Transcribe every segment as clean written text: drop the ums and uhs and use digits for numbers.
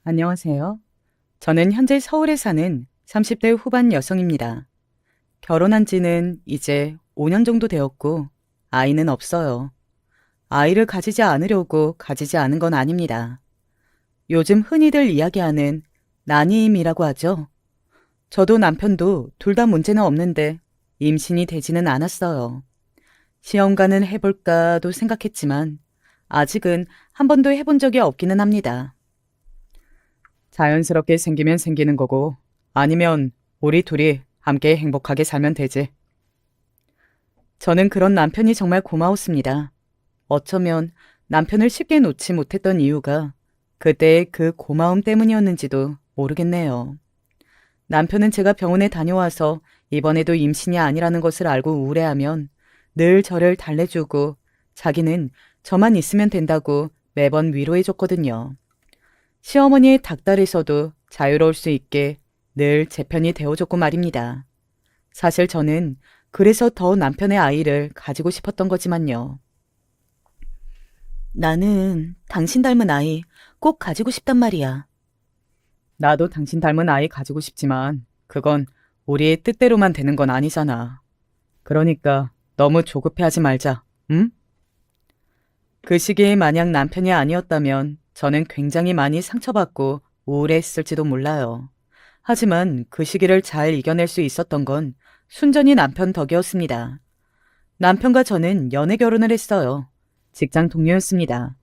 안녕하세요. 저는 현재 서울에 사는 30대 후반 여성입니다. 결혼한 지는 이제 5년 정도 되었고, 아이는 없어요. 아이를 가지지 않으려고 가지지 않은 건 아닙니다. 요즘 흔히들 이야기하는 난이임이라고 하죠. 저도 남편도 둘 다 문제는 없는데 임신이 되지는 않았어요. 시험관은 해볼까도 생각했지만 아직은 한 번도 해본 적이 없기는 합니다. 자연스럽게 생기면 생기는 거고, 아니면 우리 둘이 함께 행복하게 살면 되지. 저는 그런 남편이 정말 고마웠습니다. 어쩌면 남편을 쉽게 놓지 못했던 이유가 그때의 그 고마움 때문이었는지도 모르겠네요. 남편은 제가 병원에 다녀와서 이번에도 임신이 아니라는 것을 알고 우울해하면 늘 저를 달래주고 자기는 저만 있으면 된다고 매번 위로해줬거든요. 시어머니의 닭다리에서도 자유로울 수 있게 늘 제 편이 되어줬고 말입니다. 사실 저는 그래서 더 남편의 아이를 가지고 싶었던 거지만요. 나는 당신 닮은 아이 꼭 가지고 싶단 말이야. 나도 당신 닮은 아이 가지고 싶지만 그건 우리의 뜻대로만 되는 건 아니잖아. 그러니까 너무 조급해하지 말자, 응? 그 시기에 만약 남편이 아니었다면 저는 굉장히 많이 상처받고 우울했을지도 몰라요. 하지만 그 시기를 잘 이겨낼 수 있었던 건 순전히 남편 덕이었습니다. 남편과 저는 연애 결혼을 했어요. 직장 동료였습니다.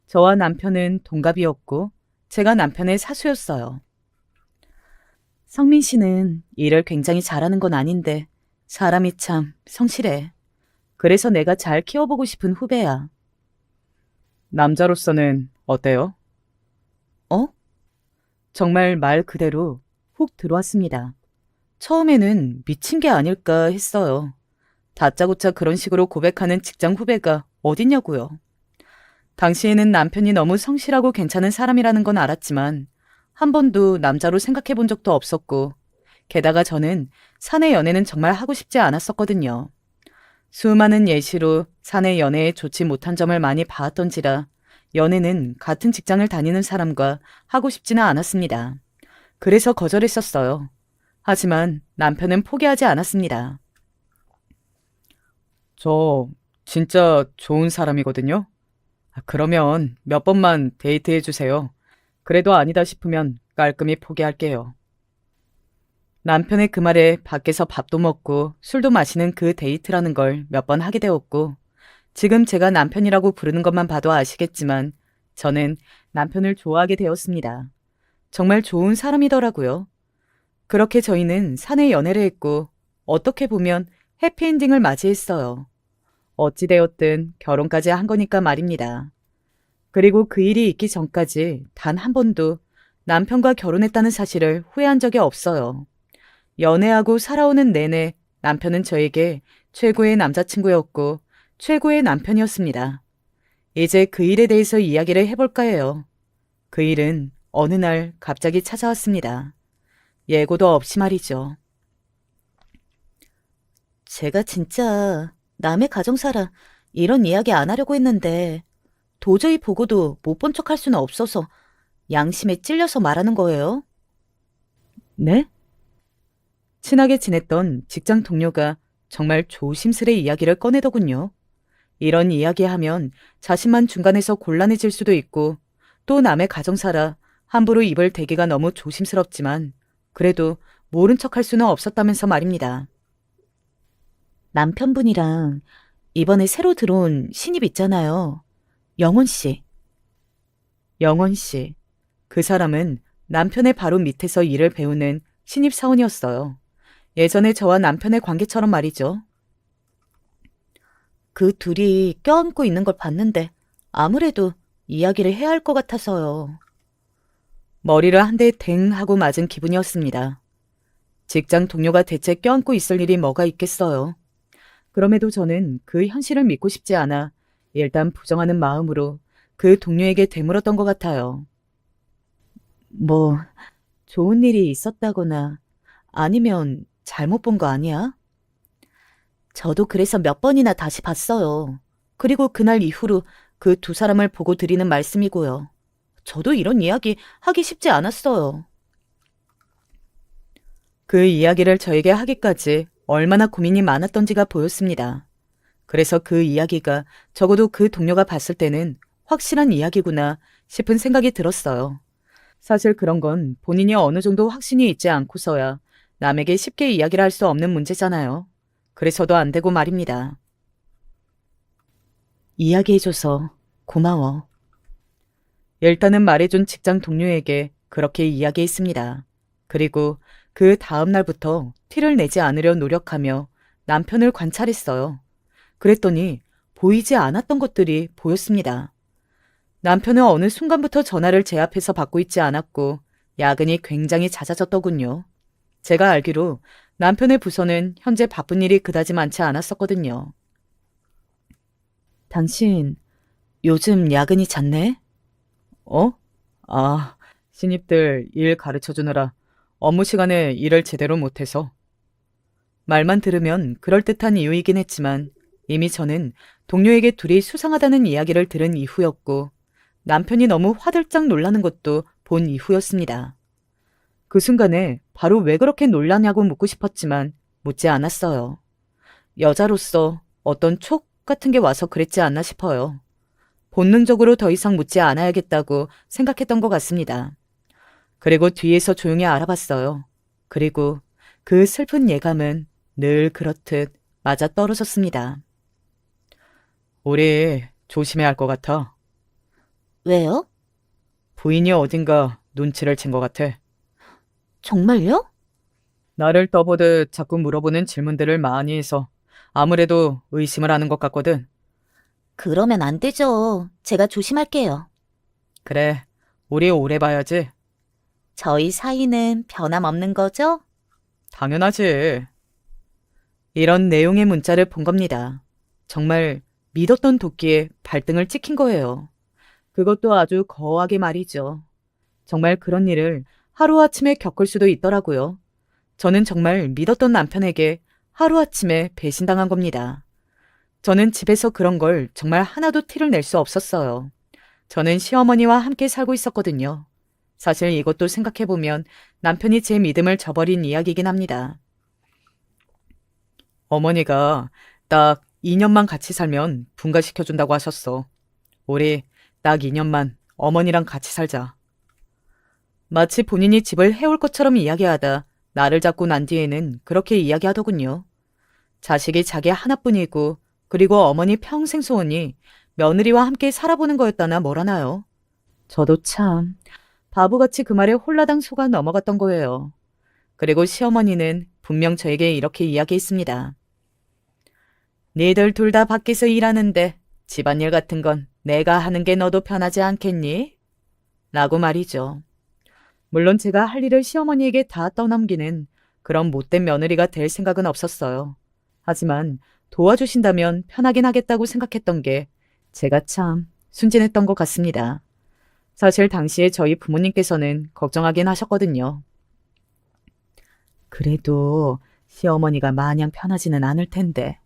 저와 남편은 동갑이었고 제가 남편의 사수였어요. 성민 씨는 일을 굉장히 잘하는 건 아닌데 사람이 참 성실해. 그래서 내가 잘 키워보고 싶은 후배야. 남자로서는 어때요? 어? 정말 말 그대로 훅 들어왔습니다. 처음에는 미친 게 아닐까 했어요. 다짜고짜 그런 식으로 고백하는 직장 후배가 어딨냐고요. 당시에는 남편이 너무 성실하고 괜찮은 사람이라는 건 알았지만 한 번도 남자로 생각해 본 적도 없었고 게다가 저는 사내 연애는 정말 하고 싶지 않았었거든요. 수많은 예시로 사내 연애에 좋지 못한 점을 많이 봐왔던지라 연애는 같은 직장을 다니는 사람과 하고 싶지는 않았습니다. 그래서 거절했었어요. 하지만 남편은 포기하지 않았습니다. 저 진짜 좋은 사람이거든요. 그러면 몇 번만 데이트해 주세요. 그래도 아니다 싶으면 깔끔히 포기할게요. 남편의 그 말에 밖에서 밥도 먹고 술도 마시는 그 데이트라는 걸 몇 번 하게 되었고, 지금 제가 남편이라고 부르는 것만 봐도 아시겠지만, 저는 남편을 좋아하게 되었습니다. 정말 좋은 사람이더라고요. 그렇게 저희는 사내 연애를 했고, 어떻게 보면 해피엔딩을 맞이했어요. 어찌되었든 결혼까지 한 거니까 말입니다. 그리고 그 일이 있기 전까지 단 한 번도 남편과 결혼했다는 사실을 후회한 적이 없어요. 연애하고 살아오는 내내 남편은 저에게 최고의 남자친구였고 최고의 남편이었습니다. 이제 그 일에 대해서 이야기를 해볼까 해요. 그 일은 어느 날 갑자기 찾아왔습니다. 예고도 없이 말이죠. 제가 진짜 남의 가정사라 이런 이야기 안 하려고 했는데 도저히 보고도 못 본 척할 수는 없어서 양심에 찔려서 말하는 거예요. 네? 친하게 지냈던 직장 동료가 정말 조심스레 이야기를 꺼내더군요. 이런 이야기하면 자신만 중간에서 곤란해질 수도 있고 또 남의 가정사라 함부로 입을 대기가 너무 조심스럽지만 그래도 모른 척할 수는 없었다면서 말입니다. 남편분이랑 이번에 새로 들어온 신입 있잖아요. 영원 씨. 영원 씨. 그 사람은 남편의 바로 밑에서 일을 배우는 신입 사원이었어요. 예전에 저와 남편의 관계처럼 말이죠. 그 둘이 껴안고 있는 걸 봤는데 아무래도 이야기를 해야 할 것 같아서요. 머리를 한 대 댕 하고 맞은 기분이었습니다. 직장 동료가 대체 껴안고 있을 일이 뭐가 있겠어요. 그럼에도 저는 그 현실을 믿고 싶지 않아 일단 부정하는 마음으로 그 동료에게 되물었던 것 같아요. 뭐, 좋은 일이 있었다거나 아니면 잘못 본 거 아니야? 저도 그래서 몇 번이나 다시 봤어요. 그리고 그날 이후로 그 두 사람을 보고 드리는 말씀이고요. 저도 이런 이야기 하기 쉽지 않았어요. 그 이야기를 저에게 하기까지 얼마나 고민이 많았던지가 보였습니다. 그래서 그 이야기가 적어도 그 동료가 봤을 때는 확실한 이야기구나 싶은 생각이 들었어요. 사실 그런 건 본인이 어느 정도 확신이 있지 않고서야 남에게 쉽게 이야기를 할 수 없는 문제잖아요. 그래서도 안 되고 말입니다. 이야기해줘서 고마워. 일단은 말해준 직장 동료에게 그렇게 이야기했습니다. 그리고 그 다음 날부터 티를 내지 않으려 노력하며 남편을 관찰했어요. 그랬더니 보이지 않았던 것들이 보였습니다. 남편은 어느 순간부터 전화를 제 앞에서 받고 있지 않았고 야근이 굉장히 잦아졌더군요. 제가 알기로 남편의 부서는 현재 바쁜 일이 그다지 많지 않았었거든요. 당신 요즘 야근이 잦네? 어? 아, 신입들 일 가르쳐 주느라 업무 시간에 일을 제대로 못해서. 말만 들으면 그럴듯한 이유이긴 했지만 이미 저는 동료에게 둘이 수상하다는 이야기를 들은 이후였고 남편이 너무 화들짝 놀라는 것도 본 이후였습니다. 그 순간에 바로 왜 그렇게 놀라냐고 묻고 싶었지만 묻지 않았어요. 여자로서 어떤 촉 같은 게 와서 그랬지 않나 싶어요. 본능적으로 더 이상 묻지 않아야겠다고 생각했던 것 같습니다. 그리고 뒤에서 조용히 알아봤어요. 그리고 그 슬픈 예감은 늘 그렇듯 맞아 떨어졌습니다. 우리 조심해야 할 것 같아. 왜요? 부인이 어딘가 눈치를 챈 것 같아. 정말요? 나를 떠보듯 자꾸 물어보는 질문들을 많이 해서 아무래도 의심을 하는 것 같거든. 그러면 안 되죠. 제가 조심할게요. 그래, 우리 오래 봐야지. 저희 사이는 변함없는 거죠? 당연하지. 이런 내용의 문자를 본 겁니다. 정말 믿었던 도끼에 발등을 찍힌 거예요. 그것도 아주 거하게 말이죠. 정말 그런 일을 하루아침에 겪을 수도 있더라고요. 저는 정말 믿었던 남편에게 하루아침에 배신당한 겁니다. 저는 집에서 그런 걸 정말 하나도 티를 낼 수 없었어요. 저는 시어머니와 함께 살고 있었거든요. 사실 이것도 생각해보면 남편이 제 믿음을 저버린 이야기이긴 합니다. 어머니가 딱 2년만 같이 살면 분가시켜준다고 하셨어. 우리 딱 2년만 어머니랑 같이 살자. 마치 본인이 집을 해올 것처럼 이야기하다 나를 잡고 난 뒤에는 그렇게 이야기하더군요. 자식이 자기 하나뿐이고 그리고 어머니 평생 소원이 며느리와 함께 살아보는 거였다나 뭐라나요. 저도 참 바보같이 그 말에 홀라당 속아 넘어갔던 거예요. 그리고 시어머니는 분명 저에게 이렇게 이야기했습니다. 니들 둘 다 밖에서 일하는데 집안일 같은 건 내가 하는 게 너도 편하지 않겠니? 라고 말이죠. 물론 제가 할 일을 시어머니에게 다 떠넘기는 그런 못된 며느리가 될 생각은 없었어요. 하지만 도와주신다면 편하긴 하겠다고 생각했던 게 제가 참 순진했던 것 같습니다. 사실 당시에 저희 부모님께서는 걱정하긴 하셨거든요. 그래도 시어머니가 마냥 편하지는 않을 텐데.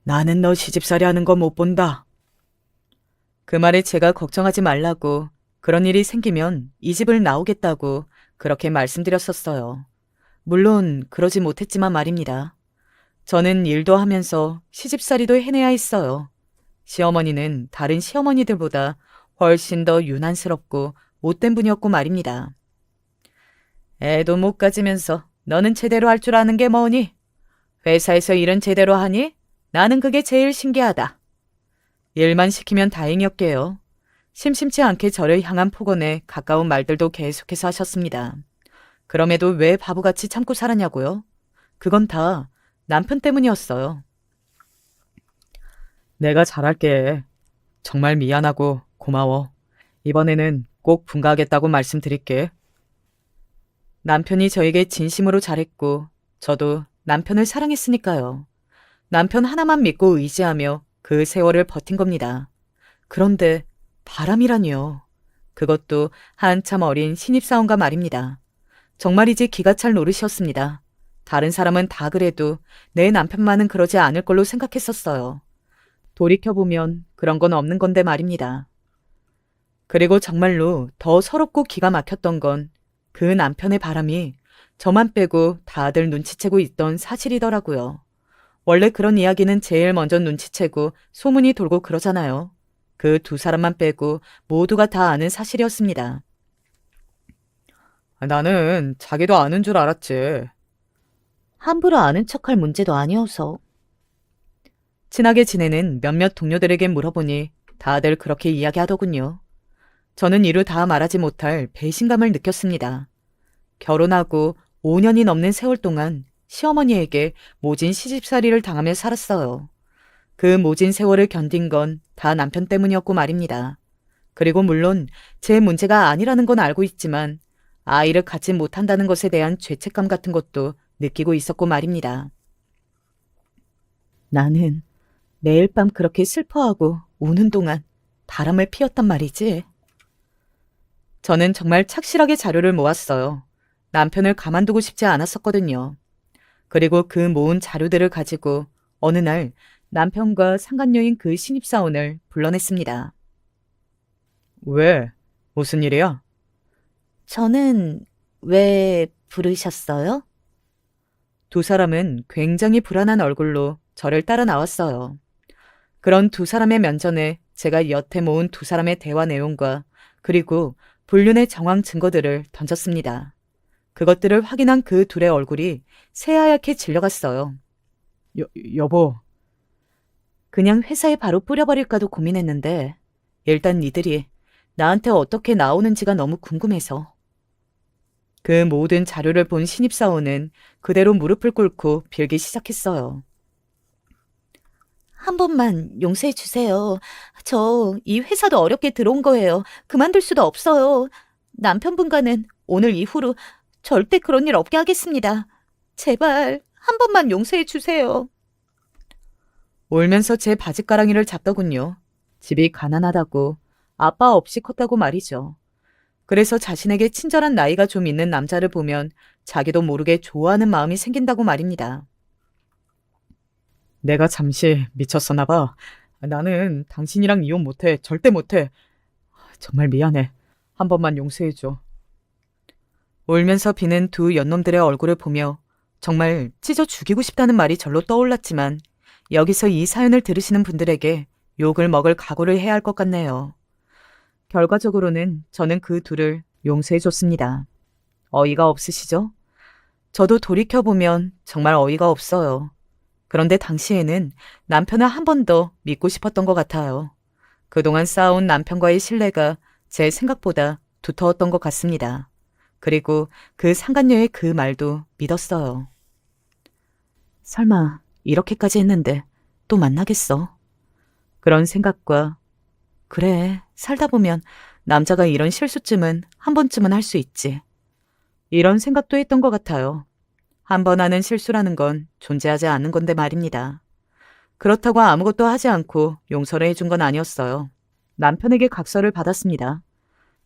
나는 너 시집살이 하는 거 못 본다. 그 말에 제가 걱정하지 말라고 그런 일이 생기면 이 집을 나오겠다고 그렇게 말씀드렸었어요. 물론 그러지 못했지만 말입니다. 저는 일도 하면서 시집살이도 해내야 했어요. 시어머니는 다른 시어머니들보다 훨씬 더 유난스럽고 못된 분이었고 말입니다. 애도 못 가지면서 너는 제대로 할 줄 아는 게 뭐니? 회사에서 일은 제대로 하니? 나는 그게 제일 신기하다. 일만 시키면 다행이었게요. 심심치 않게 저를 향한 폭언에 가까운 말들도 계속해서 하셨습니다. 그럼에도 왜 바보같이 참고 살았냐고요? 그건 다 남편 때문이었어요. 내가 잘할게. 정말 미안하고 고마워. 이번에는 꼭 분가하겠다고 말씀드릴게. 남편이 저에게 진심으로 잘했고 저도 남편을 사랑했으니까요. 남편 하나만 믿고 의지하며 그 세월을 버틴 겁니다. 그런데 바람이라니요. 그것도 한참 어린 신입사원과 말입니다. 정말이지 기가 찰 노릇이었습니다. 다른 사람은 다 그래도 내 남편만은 그러지 않을 걸로 생각했었어요. 돌이켜보면 그런 건 없는 건데 말입니다. 그리고 정말로 더 서럽고 기가 막혔던 건 그 남편의 바람이 저만 빼고 다들 눈치채고 있던 사실이더라고요. 원래 그런 이야기는 제일 먼저 눈치채고 소문이 돌고 그러잖아요. 그 두 사람만 빼고 모두가 다 아는 사실이었습니다. 나는 자기도 아는 줄 알았지. 함부로 아는 척할 문제도 아니어서. 친하게 지내는 몇몇 동료들에게 물어보니 다들 그렇게 이야기하더군요. 저는 이루 다 말하지 못할 배신감을 느꼈습니다. 결혼하고 5년이 넘는 세월 동안 시어머니에게 모진 시집살이를 당하며 살았어요. 그 모진 세월을 견딘 건 다 남편 때문이었고 말입니다. 그리고 물론 제 문제가 아니라는 건 알고 있지만 아이를 갖지 못한다는 것에 대한 죄책감 같은 것도 느끼고 있었고 말입니다. 나는 매일 밤 그렇게 슬퍼하고 우는 동안 바람을 피웠단 말이지. 저는 정말 착실하게 자료를 모았어요. 남편을 가만두고 싶지 않았었거든요. 그리고 그 모은 자료들을 가지고 어느 날 남편과 상간녀인 그 신입사원을 불러냈습니다. 왜? 무슨 일이야? 저는 왜 부르셨어요? 두 사람은 굉장히 불안한 얼굴로 저를 따라 나왔어요. 그런 두 사람의 면전에 제가 여태 모은 두 사람의 대화 내용과 그리고 불륜의 정황 증거들을 던졌습니다. 그것들을 확인한 그 둘의 얼굴이 새하얗게 질려갔어요. 여보. 그냥 회사에 바로 뿌려버릴까도 고민했는데 일단 니들이 나한테 어떻게 나오는지가 너무 궁금해서. 그 모든 자료를 본 신입사원은 그대로 무릎을 꿇고 빌기 시작했어요. 한 번만 용서해 주세요. 저 이 회사도 어렵게 들어온 거예요. 그만둘 수도 없어요. 남편분과는 오늘 이후로 절대 그런 일 없게 하겠습니다. 제발 한 번만 용서해 주세요. 울면서 제 바짓가랑이를 잡더군요. 집이 가난하다고 아빠 없이 컸다고 말이죠. 그래서 자신에게 친절한 나이가 좀 있는 남자를 보면 자기도 모르게 좋아하는 마음이 생긴다고 말입니다. 내가 잠시 미쳤었나 봐. 나는 당신이랑 이혼 못해. 절대 못해. 정말 미안해. 한 번만 용서해줘. 울면서 비는 두 연놈들의 얼굴을 보며 정말 찢어 죽이고 싶다는 말이 절로 떠올랐지만 여기서 이 사연을 들으시는 분들에게 욕을 먹을 각오를 해야 할 것 같네요. 결과적으로는 저는 그 둘을 용서해줬습니다. 어이가 없으시죠? 저도 돌이켜보면 정말 어이가 없어요. 그런데 당시에는 남편을 한 번 더 믿고 싶었던 것 같아요. 그동안 쌓아온 남편과의 신뢰가 제 생각보다 두터웠던 것 같습니다. 그리고 그 상간녀의 그 말도 믿었어요. 설마 이렇게까지 했는데 또 만나겠어? 그런 생각과 그래, 살다 보면 남자가 이런 실수쯤은 한 번쯤은 할 수 있지. 이런 생각도 했던 것 같아요. 한 번 하는 실수라는 건 존재하지 않는 건데 말입니다. 그렇다고 아무것도 하지 않고 용서를 해준 건 아니었어요. 남편에게 각서를 받았습니다.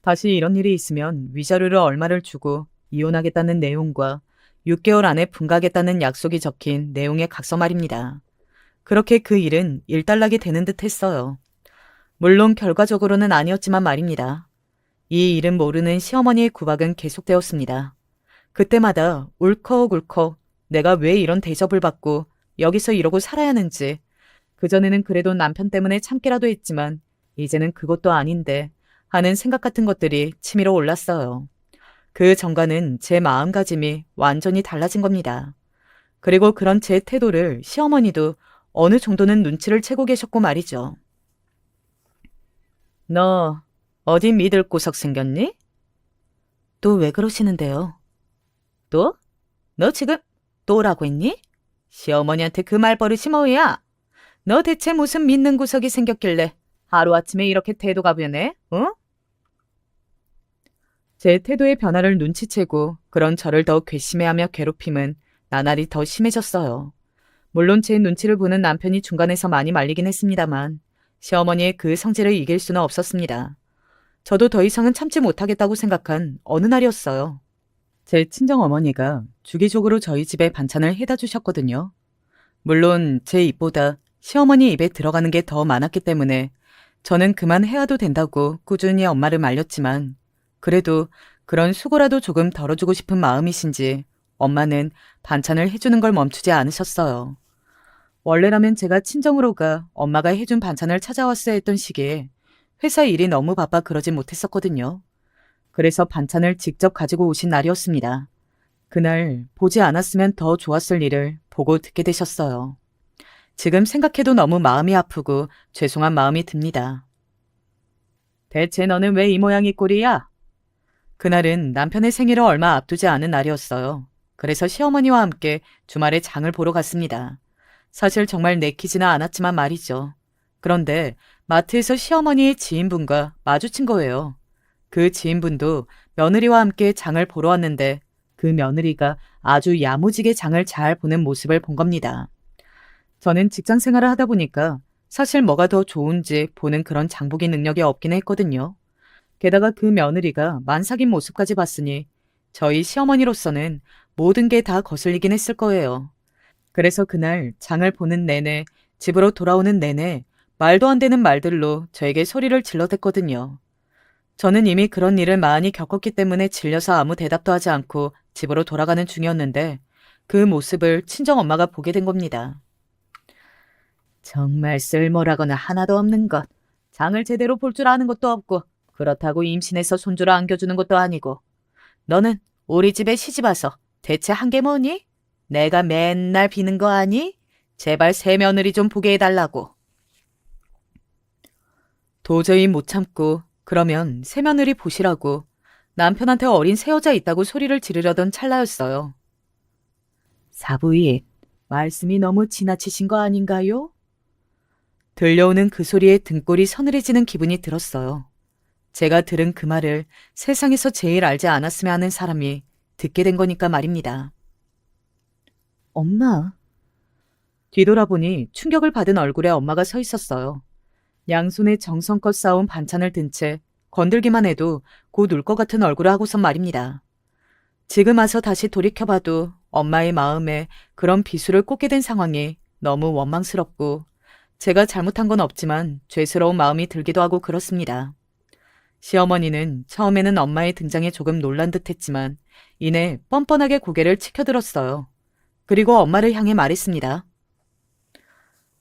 다시 이런 일이 있으면 위자료를 얼마를 주고 이혼하겠다는 내용과 6개월 안에 분가하겠다는 약속이 적힌 내용의 각서 말입니다. 그렇게 그 일은 일단락이 되는 듯 했어요. 물론 결과적으로는 아니었지만 말입니다. 이 일은 모르는 시어머니의 구박은 계속되었습니다. 그때마다 울컥울컥 내가 왜 이런 대접을 받고 여기서 이러고 살아야 하는지, 그전에는 그래도 남편 때문에 참기라도 했지만 이제는 그것도 아닌데 하는 생각 같은 것들이 치밀어 올랐어요. 그 전과는 제 마음가짐이 완전히 달라진 겁니다. 그리고 그런 제 태도를 시어머니도 어느 정도는 눈치를 채고 계셨고 말이죠. 너 어디 믿을 구석 생겼니? 또 왜 그러시는데요? 또? 너 지금 또라고 했니? 시어머니한테 그 말버릇이 뭐야? 너 대체 무슨 믿는 구석이 생겼길래 하루아침에 이렇게 태도가 변해? 어? 제 태도의 변화를 눈치채고 그런 저를 더 괘씸해하며 괴롭힘은 나날이 더 심해졌어요. 물론 제 눈치를 보는 남편이 중간에서 많이 말리긴 했습니다만 시어머니의 그 성질을 이길 수는 없었습니다. 저도 더 이상은 참지 못하겠다고 생각한 어느 날이었어요. 제 친정어머니가 주기적으로 저희 집에 반찬을 해다 주셨거든요. 물론 제 입보다 시어머니 입에 들어가는 게 더 많았기 때문에 저는 그만해야도 된다고 꾸준히 엄마를 말렸지만 그래도 그런 수고라도 조금 덜어주고 싶은 마음이신지 엄마는 반찬을 해주는 걸 멈추지 않으셨어요. 원래라면 제가 친정으로 가 엄마가 해준 반찬을 찾아왔어야 했던 시기에 회사 일이 너무 바빠 그러진 못했었거든요. 그래서 반찬을 직접 가지고 오신 날이었습니다. 그날 보지 않았으면 더 좋았을 일을 보고 듣게 되셨어요. 지금 생각해도 너무 마음이 아프고 죄송한 마음이 듭니다. 대체 너는 왜 이 모양이 꼴이야? 그날은 남편의 생일을 얼마 앞두지 않은 날이었어요. 그래서 시어머니와 함께 주말에 장을 보러 갔습니다. 사실 정말 내키지는 않았지만 말이죠. 그런데 마트에서 시어머니의 지인분과 마주친 거예요. 그 지인분도 며느리와 함께 장을 보러 왔는데 그 며느리가 아주 야무지게 장을 잘 보는 모습을 본 겁니다. 저는 직장 생활을 하다 보니까 사실 뭐가 더 좋은지 보는 그런 장보기 능력이 없긴 했거든요. 게다가 그 며느리가 만삭인 모습까지 봤으니 저희 시어머니로서는 모든 게 다 거슬리긴 했을 거예요. 그래서 그날 장을 보는 내내, 집으로 돌아오는 내내 말도 안 되는 말들로 저에게 소리를 질러댔거든요. 저는 이미 그런 일을 많이 겪었기 때문에 질려서 아무 대답도 하지 않고 집으로 돌아가는 중이었는데 그 모습을 친정엄마가 보게 된 겁니다. 정말 쓸모라고는 하나도 없는 것. 장을 제대로 볼 줄 아는 것도 없고 그렇다고 임신해서 손주를 안겨주는 것도 아니고 너는 우리 집에 시집 와서 대체 한 게 뭐니? 내가 맨날 비는 거 아니? 제발 새 며느리 좀 보게 해달라고. 도저히 못 참고 그러면 새 며느리 보시라고 남편한테 어린 새 여자 있다고 소리를 지르려던 찰나였어요. 사부인, 말씀이 너무 지나치신 거 아닌가요? 들려오는 그 소리에 등골이 서늘해지는 기분이 들었어요. 제가 들은 그 말을 세상에서 제일 알지 않았으면 하는 사람이 듣게 된 거니까 말입니다. 엄마. 뒤돌아보니 충격을 받은 얼굴에 엄마가 서 있었어요. 양손에 정성껏 쌓아온 반찬을 든 채 건들기만 해도 곧 울 것 같은 얼굴을 하고선 말입니다. 지금 와서 다시 돌이켜봐도 엄마의 마음에 그런 비수를 꽂게 된 상황이 너무 원망스럽고 제가 잘못한 건 없지만 죄스러운 마음이 들기도 하고 그렇습니다. 시어머니는 처음에는 엄마의 등장에 조금 놀란 듯 했지만 이내 뻔뻔하게 고개를 치켜들었어요. 그리고 엄마를 향해 말했습니다.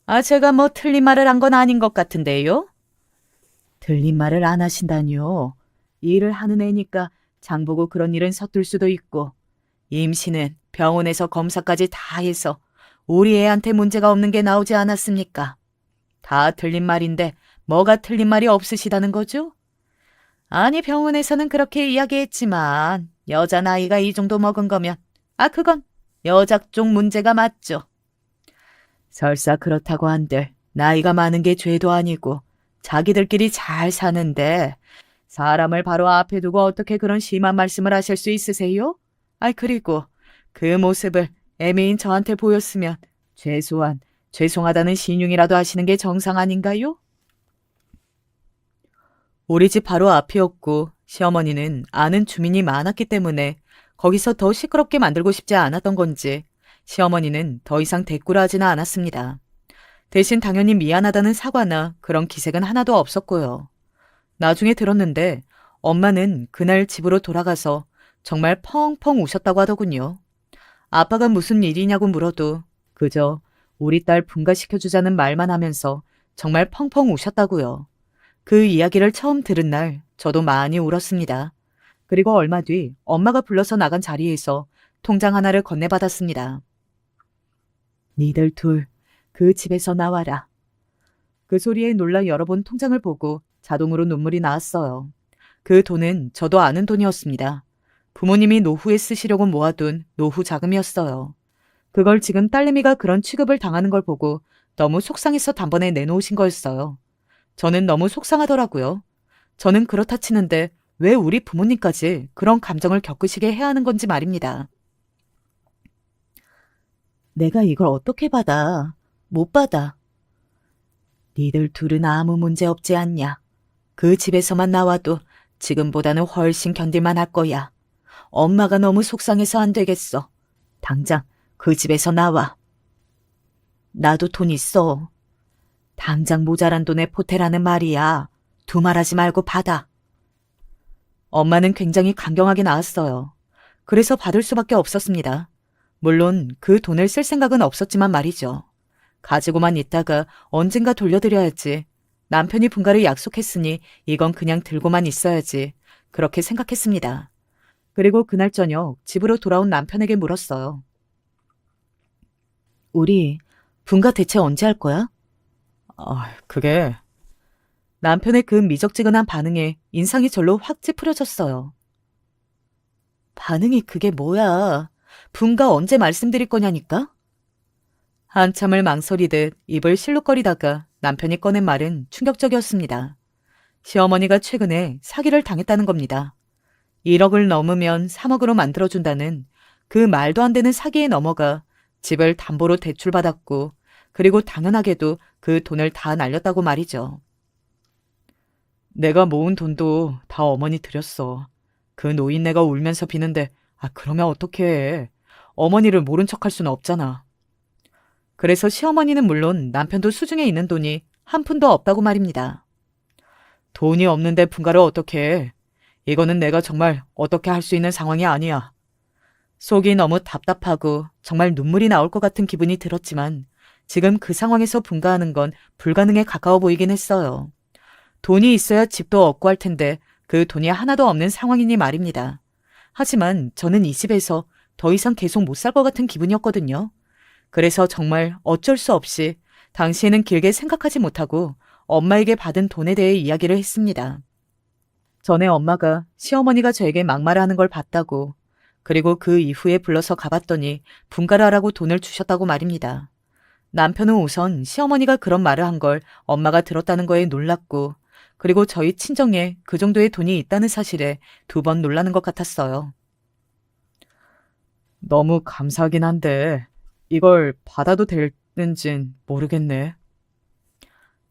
아, 제가 뭐 틀린 말을 한 건 아닌 것 같은데요? 틀린 말을 안 하신다니요. 일을 하는 애니까 장보고 그런 일은 서툴 수도 있고 임신은 병원에서 검사까지 다 해서 우리 애한테 문제가 없는 게 나오지 않았습니까? 다 틀린 말인데 뭐가 틀린 말이 없으시다는 거죠? 아니 병원에서는 그렇게 이야기했지만 여자 나이가 이 정도 먹은 거면 그건 여자 쪽 문제가 맞죠. 설사 그렇다고 한들 나이가 많은 게 죄도 아니고 자기들끼리 잘 사는데 사람을 바로 앞에 두고 어떻게 그런 심한 말씀을 하실 수 있으세요? 그리고 그 모습을 애미인 저한테 보였으면 최소한 죄송하다는 신용이라도 하시는 게 정상 아닌가요? 우리 집 바로 앞이었고 시어머니는 아는 주민이 많았기 때문에 거기서 더 시끄럽게 만들고 싶지 않았던 건지 시어머니는 더 이상 대꾸를 하지는 않았습니다. 대신 당연히 미안하다는 사과나 그런 기색은 하나도 없었고요. 나중에 들었는데 엄마는 그날 집으로 돌아가서 정말 펑펑 우셨다고 하더군요. 아빠가 무슨 일이냐고 물어도 그저 우리 딸 분가시켜주자는 말만 하면서 정말 펑펑 우셨다고요. 그 이야기를 처음 들은 날 저도 많이 울었습니다. 그리고 얼마 뒤 엄마가 불러서 나간 자리에서 통장 하나를 건네받았습니다. 니들 둘 그 집에서 나와라. 그 소리에 놀라 여러 번 통장을 보고 자동으로 눈물이 나왔어요. 그 돈은 저도 아는 돈이었습니다. 부모님이 노후에 쓰시려고 모아둔 노후 자금이었어요. 그걸 지금 딸내미가 그런 취급을 당하는 걸 보고 너무 속상해서 단번에 내놓으신 거였어요. 저는 너무 속상하더라고요. 저는 그렇다 치는데 왜 우리 부모님까지 그런 감정을 겪으시게 해야 하는 건지 말입니다. 내가 이걸 어떻게 받아? 못 받아. 니들 둘은 아무 문제 없지 않냐? 그 집에서만 나와도 지금보다는 훨씬 견딜만 할 거야. 엄마가 너무 속상해서 안 되겠어. 당장 그 집에서 나와. 나도 돈 있어. 당장 모자란 돈에 포태라는 말이야. 두말하지 말고 받아. 엄마는 굉장히 강경하게 나왔어요. 그래서 받을 수밖에 없었습니다. 물론 그 돈을 쓸 생각은 없었지만 말이죠. 가지고만 있다가 언젠가 돌려드려야지. 남편이 분가를 약속했으니 이건 그냥 들고만 있어야지. 그렇게 생각했습니다. 그리고 그날 저녁 집으로 돌아온 남편에게 물었어요. 우리 분가 대체 언제 할 거야? 그게 남편의 그 미적지근한 반응에 인상이 절로 확 찌푸려졌어요. 반응이 그게 뭐야? 분가 언제 말씀드릴 거냐니까? 한참을 망설이듯 입을 실룩거리다가 남편이 꺼낸 말은 충격적이었습니다. 시어머니가 최근에 사기를 당했다는 겁니다. 1억을 넘으면 3억으로 만들어준다는 그 말도 안 되는 사기에 넘어가 집을 담보로 대출받았고, 그리고 당연하게도 그 돈을 다 날렸다고 말이죠. 내가 모은 돈도 다 어머니 드렸어. 그 노인네가 울면서 비는데 그러면 어떻게 해. 어머니를 모른 척할 수는 없잖아. 그래서 시어머니는 물론 남편도 수중에 있는 돈이 한 푼도 없다고 말입니다. 돈이 없는데 분가를 어떻게 해. 이거는 내가 정말 어떻게 할 수 있는 상황이 아니야. 속이 너무 답답하고 정말 눈물이 나올 것 같은 기분이 들었지만 지금 그 상황에서 분가하는 건 불가능에 가까워 보이긴 했어요. 돈이 있어야 집도 얻고 할 텐데 그 돈이 하나도 없는 상황이니 말입니다. 하지만 저는 이 집에서 더 이상 계속 못 살 것 같은 기분이었거든요. 그래서 정말 어쩔 수 없이 당시에는 길게 생각하지 못하고 엄마에게 받은 돈에 대해 이야기를 했습니다. 전에 엄마가 시어머니가 저에게 막말을 하는 걸 봤다고, 그리고 그 이후에 불러서 가봤더니 분가를 하라고 돈을 주셨다고 말입니다. 남편은 우선 시어머니가 그런 말을 한 걸 엄마가 들었다는 거에 놀랐고, 그리고 저희 친정에 그 정도의 돈이 있다는 사실에 2번 놀라는 것 같았어요. 너무 감사하긴 한데 이걸 받아도 되는진 모르겠네.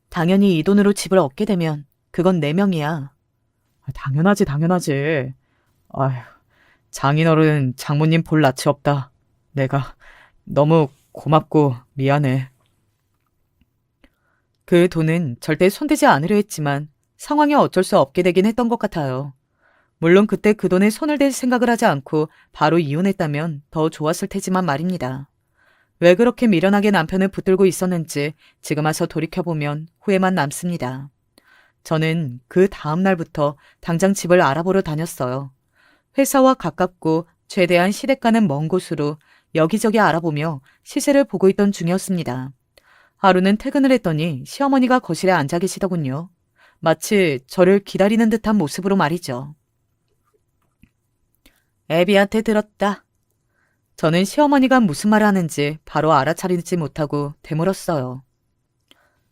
당연히 이 돈으로 집을 얻게 되면 그건 내 명이야. 당연하지, 당연하지. 아휴, 장인어른 장모님 볼 낯이 없다. 내가 너무 고맙고 미안해. 그 돈은 절대 손대지 않으려 했지만 상황이 어쩔 수 없게 되긴 했던 것 같아요. 물론 그때 그 돈에 손을 댈 생각을 하지 않고 바로 이혼했다면 더 좋았을 테지만 말입니다. 왜 그렇게 미련하게 남편을 붙들고 있었는지 지금 와서 돌이켜보면 후회만 남습니다. 저는 그 다음 날부터 당장 집을 알아보러 다녔어요. 회사와 가깝고 최대한 시댁과는 먼 곳으로 여기저기 알아보며 시세를 보고 있던 중이었습니다. 하루는 퇴근을 했더니 시어머니가 거실에 앉아 계시더군요. 마치 저를 기다리는 듯한 모습으로 말이죠. 애비한테 들었다. 저는 시어머니가 무슨 말을 하는지 바로 알아차리지 못하고 되물었어요.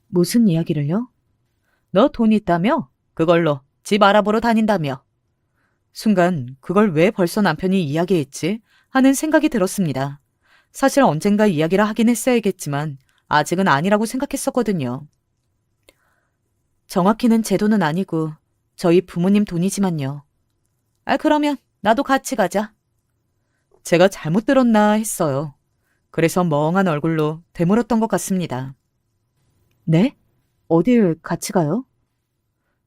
무슨 이야기를요? 너 돈 있다며? 그걸로 집 알아보러 다닌다며. 순간 그걸 왜 벌써 남편이 이야기했지? 하는 생각이 들었습니다. 사실 언젠가 이야기를 하긴 했어야겠지만 아직은 아니라고 생각했었거든요. 정확히는 제 돈은 아니고 저희 부모님 돈이지만요. 그러면 나도 같이 가자. 제가 잘못 들었나 했어요. 그래서 멍한 얼굴로 되물었던 것 같습니다. 네? 어딜 같이 가요?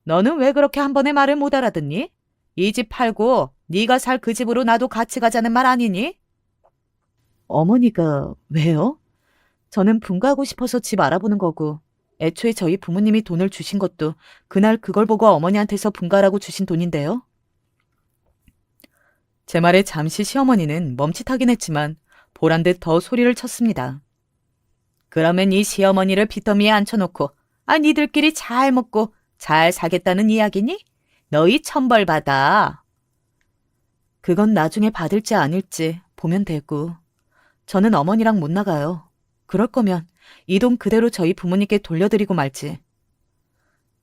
너는 왜 그렇게 한 번에 말을 못 알아듣니? 이 집 팔고 네가 살 그 집으로 나도 같이 가자는 말 아니니? 어머니가 왜요? 저는 분가하고 싶어서 집 알아보는 거고, 애초에 저희 부모님이 돈을 주신 것도 그날 그걸 보고 어머니한테서 분가라고 주신 돈인데요. 제 말에 잠시 시어머니는 멈칫하긴 했지만 보란 듯 더 소리를 쳤습니다. 그러면 이 시어머니를 빚더미에 앉혀놓고 니들끼리 잘 먹고 잘 살겠다는 이야기니? 너희 천벌 받아. 그건 나중에 받을지 아닐지 보면 되고, 저는 어머니랑 못 나가요. 그럴 거면 이 돈 그대로 저희 부모님께 돌려드리고 말지.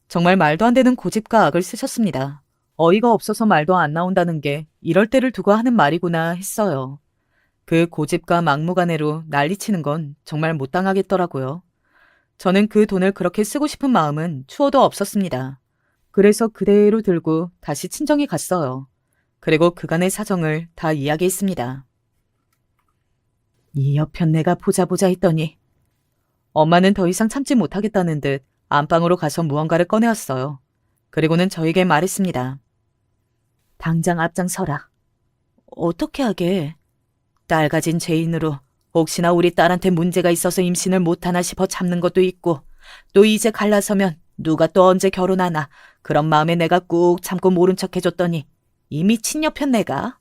정말 말도 안 되는 고집과 악을 쓰셨습니다. 어이가 없어서 말도 안 나온다는 게 이럴 때를 두고 하는 말이구나 했어요. 그 고집과 막무가내로 난리치는 건 정말 못 당하겠더라고요. 저는 그 돈을 그렇게 쓰고 싶은 마음은 추호도 없었습니다. 그래서 그대로 들고 다시 친정에 갔어요. 그리고 그간의 사정을 다 이야기했습니다. 이 여편 내가 보자 했더니 엄마는 더 이상 참지 못하겠다는 듯 안방으로 가서 무언가를 꺼내왔어요. 그리고는 저에게 말했습니다. 당장 앞장서라. 어떻게 하게? 딸 가진 죄인으로 혹시나 우리 딸한테 문제가 있어서 임신을 못하나 싶어 참는 것도 있고, 또 이제 갈라서면 누가 또 언제 결혼하나 그런 마음에 내가 꾹 참고 모른 척 해줬더니 이 미친 여편 내가.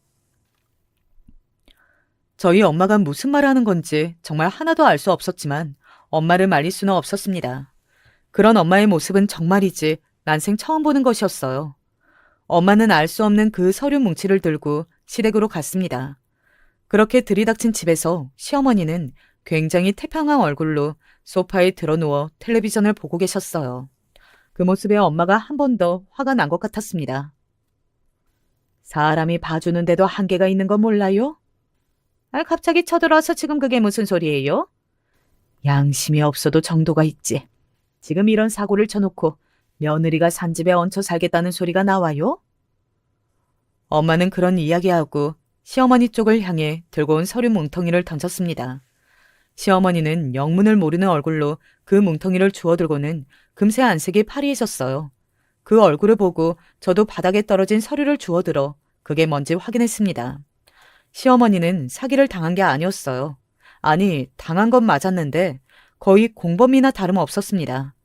저희 엄마가 무슨 말을 하는 건지 정말 하나도 알 수 없었지만 엄마를 말릴 수는 없었습니다. 그런 엄마의 모습은 정말이지 난생 처음 보는 것이었어요. 엄마는 알 수 없는 그 서류 뭉치를 들고 시댁으로 갔습니다. 그렇게 들이닥친 집에서 시어머니는 굉장히 태평한 얼굴로 소파에 드러누워 텔레비전을 보고 계셨어요. 그 모습에 엄마가 한 번 더 화가 난 것 같았습니다. 사람이 봐주는데도 한계가 있는 건 몰라요? 갑자기 쳐들어와서 지금 그게 무슨 소리예요? 양심이 없어도 정도가 있지. 지금 이런 사고를 쳐놓고 며느리가 산 집에 얹혀 살겠다는 소리가 나와요? 엄마는 그런 이야기하고 시어머니 쪽을 향해 들고 온 서류 뭉텅이를 던졌습니다. 시어머니는 영문을 모르는 얼굴로 그 뭉텅이를 주워들고는 금세 안색이 파리해졌어요. 그 얼굴을 보고 저도 바닥에 떨어진 서류를 주워들어 그게 뭔지 확인했습니다. 시어머니는 사기를 당한 게 아니었어요. 아니, 당한 건 맞았는데 거의 공범이나 다름없었습니다.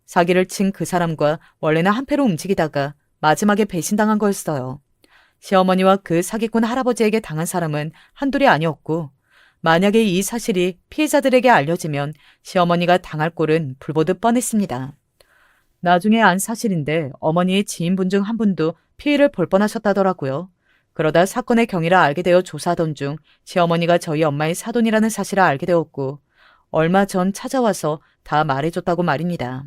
사기를 친 그 사람과 원래는 한패로 움직이다가 마지막에 배신당한 거였어요. 시어머니와 그 사기꾼 할아버지에게 당한 사람은 한둘이 아니었고, 만약에 이 사실이 피해자들에게 알려지면 시어머니가 당할 꼴은 불보듯 뻔했습니다. 나중에 안 사실인데 어머니의 지인분 중 한 분도 피해를 볼 뻔하셨다더라고요. 그러다 사건의 경위를 알게 되어 조사하던 중 시어머니가 저희 엄마의 사돈이라는 사실을 알게 되었고, 얼마 전 찾아와서 다 말해줬다고 말입니다.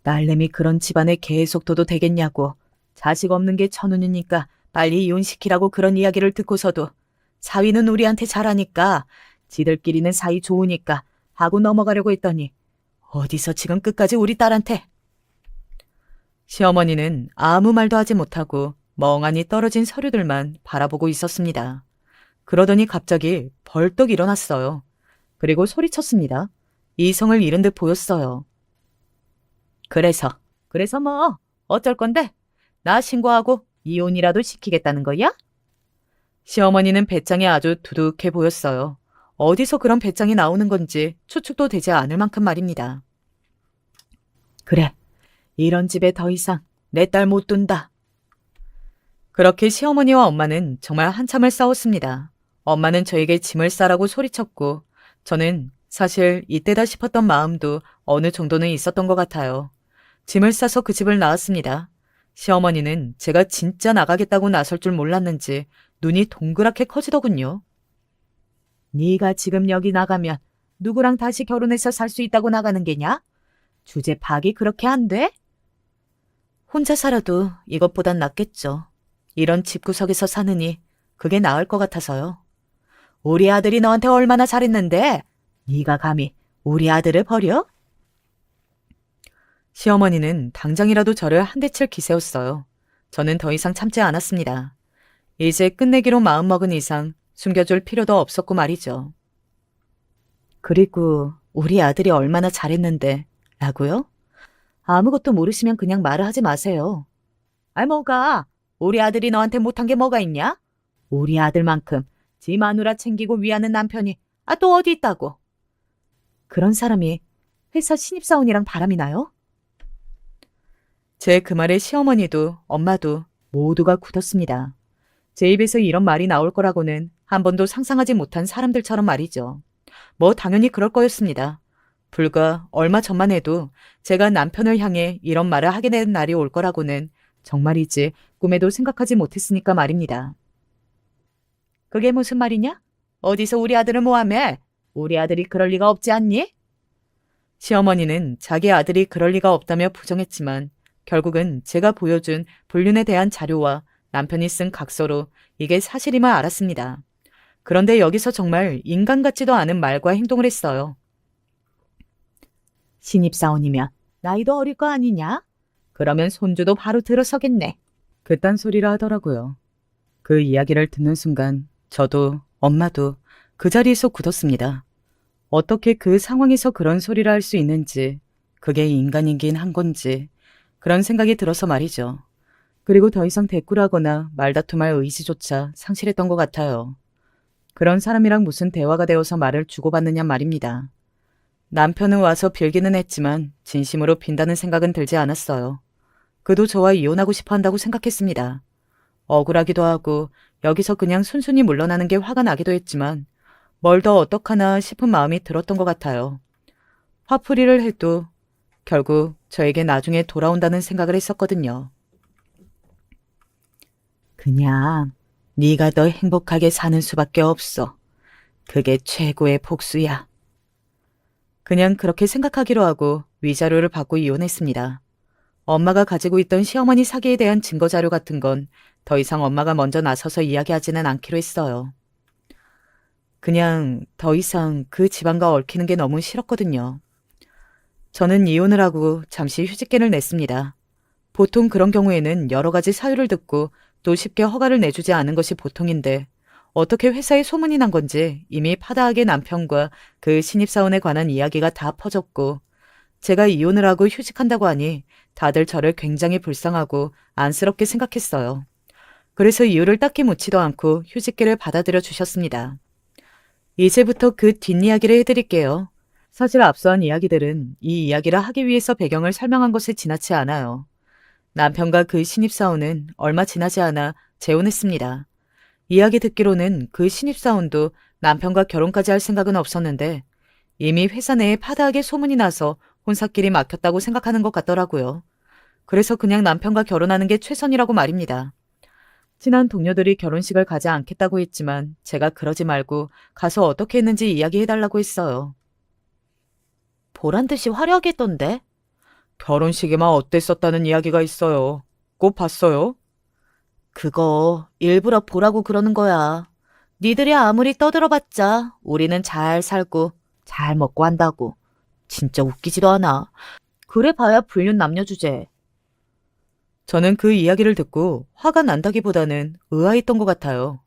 딸내미 그런 집안에 계속 둬도 되겠냐고. 자식 없는 게 천운이니까 빨리 이혼시키라고 그런 이야기를 듣고서도 사위는 우리한테 잘하니까 지들끼리는 사이 좋으니까 하고 넘어가려고 했더니 어디서 지금 끝까지 우리 딸한테. 시어머니는 아무 말도 하지 못하고 멍하니 떨어진 서류들만 바라보고 있었습니다. 그러더니 갑자기 벌떡 일어났어요. 그리고 소리쳤습니다. 이성을 잃은 듯 보였어요. 그래서 뭐 어쩔 건데? 나 신고하고 이혼이라도 시키겠다는 거야? 시어머니는 배짱이 아주 두둑해 보였어요. 어디서 그런 배짱이 나오는 건지 추측도 되지 않을 만큼 말입니다. 그래, 이런 집에 더 이상 내 딸 못 둔다. 그렇게 시어머니와 엄마는 정말 한참을 싸웠습니다. 엄마는 저에게 짐을 싸라고 소리쳤고, 저는 사실 이때다 싶었던 마음도 어느 정도는 있었던 것 같아요. 짐을 싸서 그 집을 나왔습니다. 시어머니는 제가 진짜 나가겠다고 나설 줄 몰랐는지 눈이 동그랗게 커지더군요. 네가 지금 여기 나가면 누구랑 다시 결혼해서 살 수 있다고 나가는 게냐? 주제 파악이 그렇게 안 돼? 혼자 살아도 이것보단 낫겠죠. 이런 집구석에서 사느니 그게 나을 것 같아서요. 우리 아들이 너한테 얼마나 잘했는데 네가 감히 우리 아들을 버려? 시어머니는 당장이라도 저를 한 대 칠 기세였어요. 저는 더 이상 참지 않았습니다. 이제 끝내기로 마음먹은 이상 숨겨줄 필요도 없었고 말이죠. 그리고 우리 아들이 얼마나 잘했는데 라고요? 아무것도 모르시면 그냥 말을 하지 마세요. 뭐가? 우리 아들이 너한테 못한 게 뭐가 있냐? 우리 아들만큼 지 마누라 챙기고 위하는 남편이 또 어디 있다고? 그런 사람이 회사 신입사원이랑 바람이 나요? 제 그 말에 시어머니도 엄마도 모두가 굳었습니다. 제 입에서 이런 말이 나올 거라고는 한 번도 상상하지 못한 사람들처럼 말이죠. 뭐 당연히 그럴 거였습니다. 불과 얼마 전만 해도 제가 남편을 향해 이런 말을 하게 되는 날이 올 거라고는 정말이지 꿈에도 생각하지 못했으니까 말입니다. 그게 무슨 말이냐? 어디서 우리 아들을 모함해? 우리 아들이 그럴 리가 없지 않니? 시어머니는 자기 아들이 그럴 리가 없다며 부정했지만 결국은 제가 보여준 불륜에 대한 자료와 남편이 쓴 각서로 이게 사실임을 알았습니다. 그런데 여기서 정말 인간 같지도 않은 말과 행동을 했어요. 신입사원이면 나이도 어릴 거 아니냐? 그러면 손주도 바로 들어서겠네. 그딴 소리를 하더라고요. 그 이야기를 듣는 순간 저도 엄마도 그 자리에서 굳었습니다. 어떻게 그 상황에서 그런 소리를 할 수 있는지, 그게 인간이긴 한 건지, 그런 생각이 들어서 말이죠. 그리고 더 이상 대꾸하거나 말다툼할 의지조차 상실했던 것 같아요. 그런 사람이랑 무슨 대화가 되어서 말을 주고받느냐 말입니다. 남편은 와서 빌기는 했지만 진심으로 빈다는 생각은 들지 않았어요. 그도 저와 이혼하고 싶어 한다고 생각했습니다. 억울하기도 하고 여기서 그냥 순순히 물러나는 게 화가 나기도 했지만 뭘 더 어떡하나 싶은 마음이 들었던 것 같아요. 화풀이를 해도 결국 저에게 나중에 돌아온다는 생각을 했었거든요. 그냥 네가 더 행복하게 사는 수밖에 없어. 그게 최고의 복수야. 그냥 그렇게 생각하기로 하고 위자료를 받고 이혼했습니다. 엄마가 가지고 있던 시어머니 사기에 대한 증거 자료 같은 건 더 이상 엄마가 먼저 나서서 이야기하지는 않기로 했어요. 그냥 더 이상 그 집안과 얽히는 게 너무 싫었거든요. 저는 이혼을 하고 잠시 휴직계를 냈습니다. 보통 그런 경우에는 여러 가지 사유를 듣고 또 쉽게 허가를 내주지 않은 것이 보통인데 어떻게 회사에 소문이 난 건지 이미 파다하게 남편과 그 신입사원에 관한 이야기가 다 퍼졌고 제가 이혼을 하고 휴직한다고 하니 다들 저를 굉장히 불쌍하고 안쓰럽게 생각했어요. 그래서 이유를 딱히 묻지도 않고 휴직계를 받아들여 주셨습니다. 이제부터 그 뒷이야기를 해드릴게요. 사실 앞서한 이야기들은 이 이야기를 하기 위해서 배경을 설명한 것에 지나치 않아요. 남편과 그 신입사원은 얼마 지나지 않아 재혼했습니다. 이야기 듣기로는 그 신입사원도 남편과 결혼까지 할 생각은 없었는데 이미 회사 내에 파다하게 소문이 나서 혼사길이 막혔다고 생각하는 것 같더라고요. 그래서 그냥 남편과 결혼하는 게 최선이라고 말입니다. 친한 동료들이 결혼식을 가지 않겠다고 했지만 제가 그러지 말고 가서 어떻게 했는지 이야기해달라고 했어요. 보란 듯이 화려하게 했던데? 결혼식에만 어땠었다는 이야기가 있어요. 꼭 봤어요? 그거 일부러 보라고 그러는 거야. 니들이 아무리 떠들어봤자 우리는 잘 살고 잘 먹고 한다고. 진짜 웃기지도 않아. 그래 봐야 불륜 남녀 주제. 저는 그 이야기를 듣고 화가 난다기보다는 의아했던 것 같아요.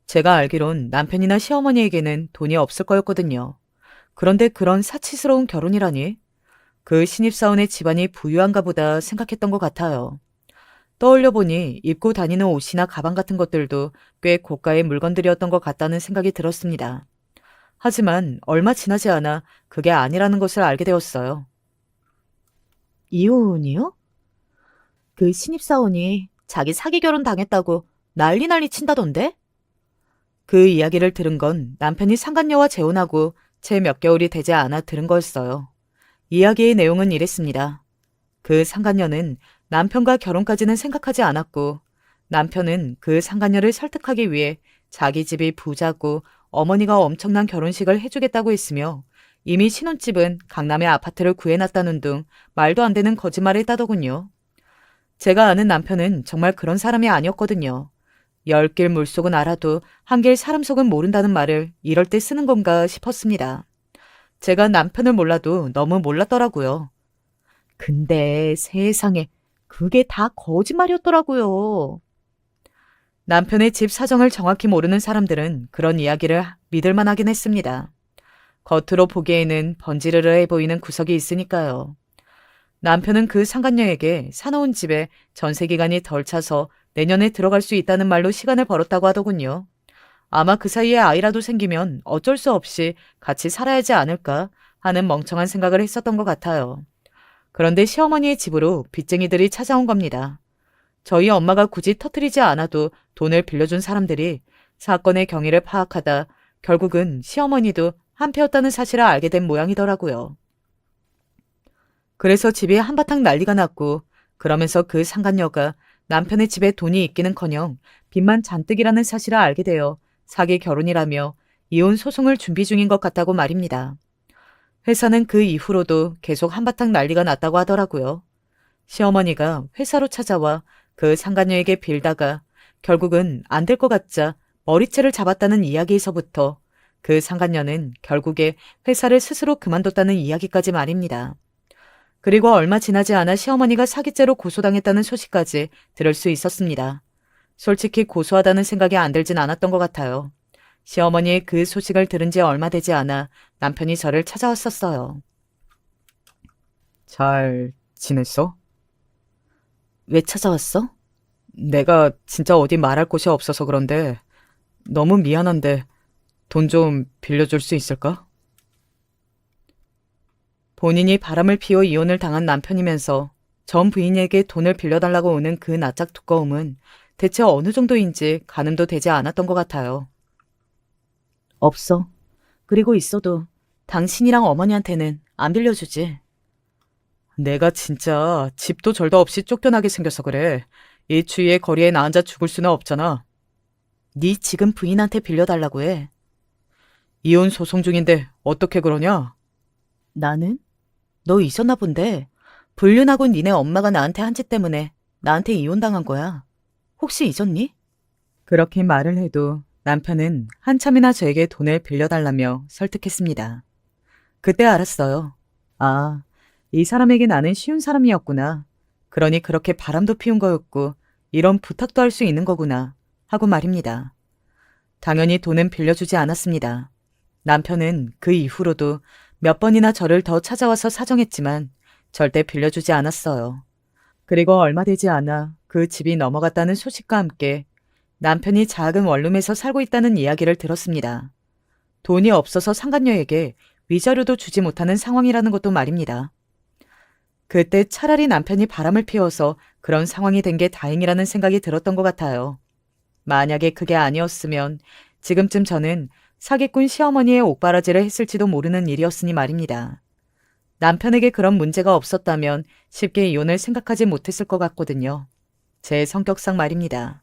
제가 알기론 남편이나 시어머니에게는 돈이 없을 거였거든요. 그런데 그런 사치스러운 결혼이라니? 그 신입사원의 집안이 부유한가 보다 생각했던 것 같아요. 떠올려보니 입고 다니는 옷이나 가방 같은 것들도 꽤 고가의 물건들이었던 것 같다는 생각이 들었습니다. 하지만 얼마 지나지 않아 그게 아니라는 것을 알게 되었어요. 이혼이요? 그 신입사원이 자기 사기 결혼 당했다고 난리 친다던데? 그 이야기를 들은 건 남편이 상간녀와 재혼하고 채 몇 개월이 되지 않아 들은 거였어요. 이야기의 내용은 이랬습니다. 그 상간녀는 남편과 결혼까지는 생각하지 않았고 남편은 그 상간녀를 설득하기 위해 자기 집이 부자고 어머니가 엄청난 결혼식을 해주겠다고 했으며 이미 신혼집은 강남에 아파트를 구해놨다는 등 말도 안 되는 거짓말을 했다더군요. 제가 아는 남편은 정말 그런 사람이 아니었거든요. 열 길 물속은 알아도 한 길 사람 속은 모른다는 말을 이럴 때 쓰는 건가 싶었습니다. 제가 남편을 몰라도 너무 몰랐더라고요. 근데 세상에 그게 다 거짓말이었더라고요. 남편의 집 사정을 정확히 모르는 사람들은 그런 이야기를 믿을만 하긴 했습니다. 겉으로 보기에는 번지르르해 보이는 구석이 있으니까요. 남편은 그 상간녀에게 사놓은 집에 전세 기간이 덜 차서 내년에 들어갈 수 있다는 말로 시간을 벌었다고 하더군요. 아마 그 사이에 아이라도 생기면 어쩔 수 없이 같이 살아야지 않을까 하는 멍청한 생각을 했었던 것 같아요. 그런데 시어머니의 집으로 빚쟁이들이 찾아온 겁니다. 저희 엄마가 굳이 터뜨리지 않아도 돈을 빌려준 사람들이 사건의 경위를 파악하다 결국은 시어머니도 한패였다는 사실을 알게 된 모양이더라고요. 그래서 집이 한바탕 난리가 났고 그러면서 그 상간녀가 남편의 집에 돈이 있기는커녕 빚만 잔뜩이라는 사실을 알게 되어 사기 결혼이라며 이혼 소송을 준비 중인 것 같다고 말입니다. 회사는 그 이후로도 계속 한바탕 난리가 났다고 하더라고요. 시어머니가 회사로 찾아와 그 상간녀에게 빌다가 결국은 안 될 것 같자 머리채를 잡았다는 이야기에서부터 그 상간녀는 결국에 회사를 스스로 그만뒀다는 이야기까지 말입니다. 그리고 얼마 지나지 않아 시어머니가 사기죄로 고소당했다는 소식까지 들을 수 있었습니다. 솔직히 고소하다는 생각이 안 들진 않았던 것 같아요. 시어머니의 그 소식을 들은 지 얼마 되지 않아 남편이 저를 찾아왔었어요. 잘 지냈어? 왜 찾아왔어? 내가 진짜 어디 말할 곳이 없어서 그런데 너무 미안한데 돈 좀 빌려줄 수 있을까? 본인이 바람을 피워 이혼을 당한 남편이면서 전 부인에게 돈을 빌려달라고 오는 그 낯짝 두꺼움은 대체 어느 정도인지 가늠도 되지 않았던 것 같아요. 없어. 그리고 있어도 당신이랑 어머니한테는 안 빌려주지. 내가 진짜 집도 절도 없이 쫓겨나게 생겨서 그래. 이 추위에 거리에 나 앉아 죽을 수는 없잖아. 네 지금 부인한테 빌려달라고 해. 이혼 소송 중인데 어떻게 그러냐? 나는? 너 있었나 본데. 불륜하고 니네 엄마가 나한테 한 짓 때문에 나한테 이혼당한 거야. 혹시 잊었니? 그렇게 말을 해도 남편은 한참이나 저에게 돈을 빌려달라며 설득했습니다. 그때 알았어요. 아, 이 사람에게 나는 쉬운 사람이었구나. 그러니 그렇게 바람도 피운 거였고 이런 부탁도 할 수 있는 거구나 하고 말입니다. 당연히 돈은 빌려주지 않았습니다. 남편은 그 이후로도 몇 번이나 저를 더 찾아와서 사정했지만 절대 빌려주지 않았어요. 그리고 얼마 되지 않아 그 집이 넘어갔다는 소식과 함께 남편이 작은 원룸에서 살고 있다는 이야기를 들었습니다. 돈이 없어서 상간녀에게 위자료도 주지 못하는 상황이라는 것도 말입니다. 그때 차라리 남편이 바람을 피워서 그런 상황이 된 게 다행이라는 생각이 들었던 것 같아요. 만약에 그게 아니었으면 지금쯤 저는 사기꾼 시어머니의 옥바라지를 했을지도 모르는 일이었으니 말입니다. 남편에게 그런 문제가 없었다면 쉽게 이혼을 생각하지 못했을 것 같거든요. 제 성격상 말입니다.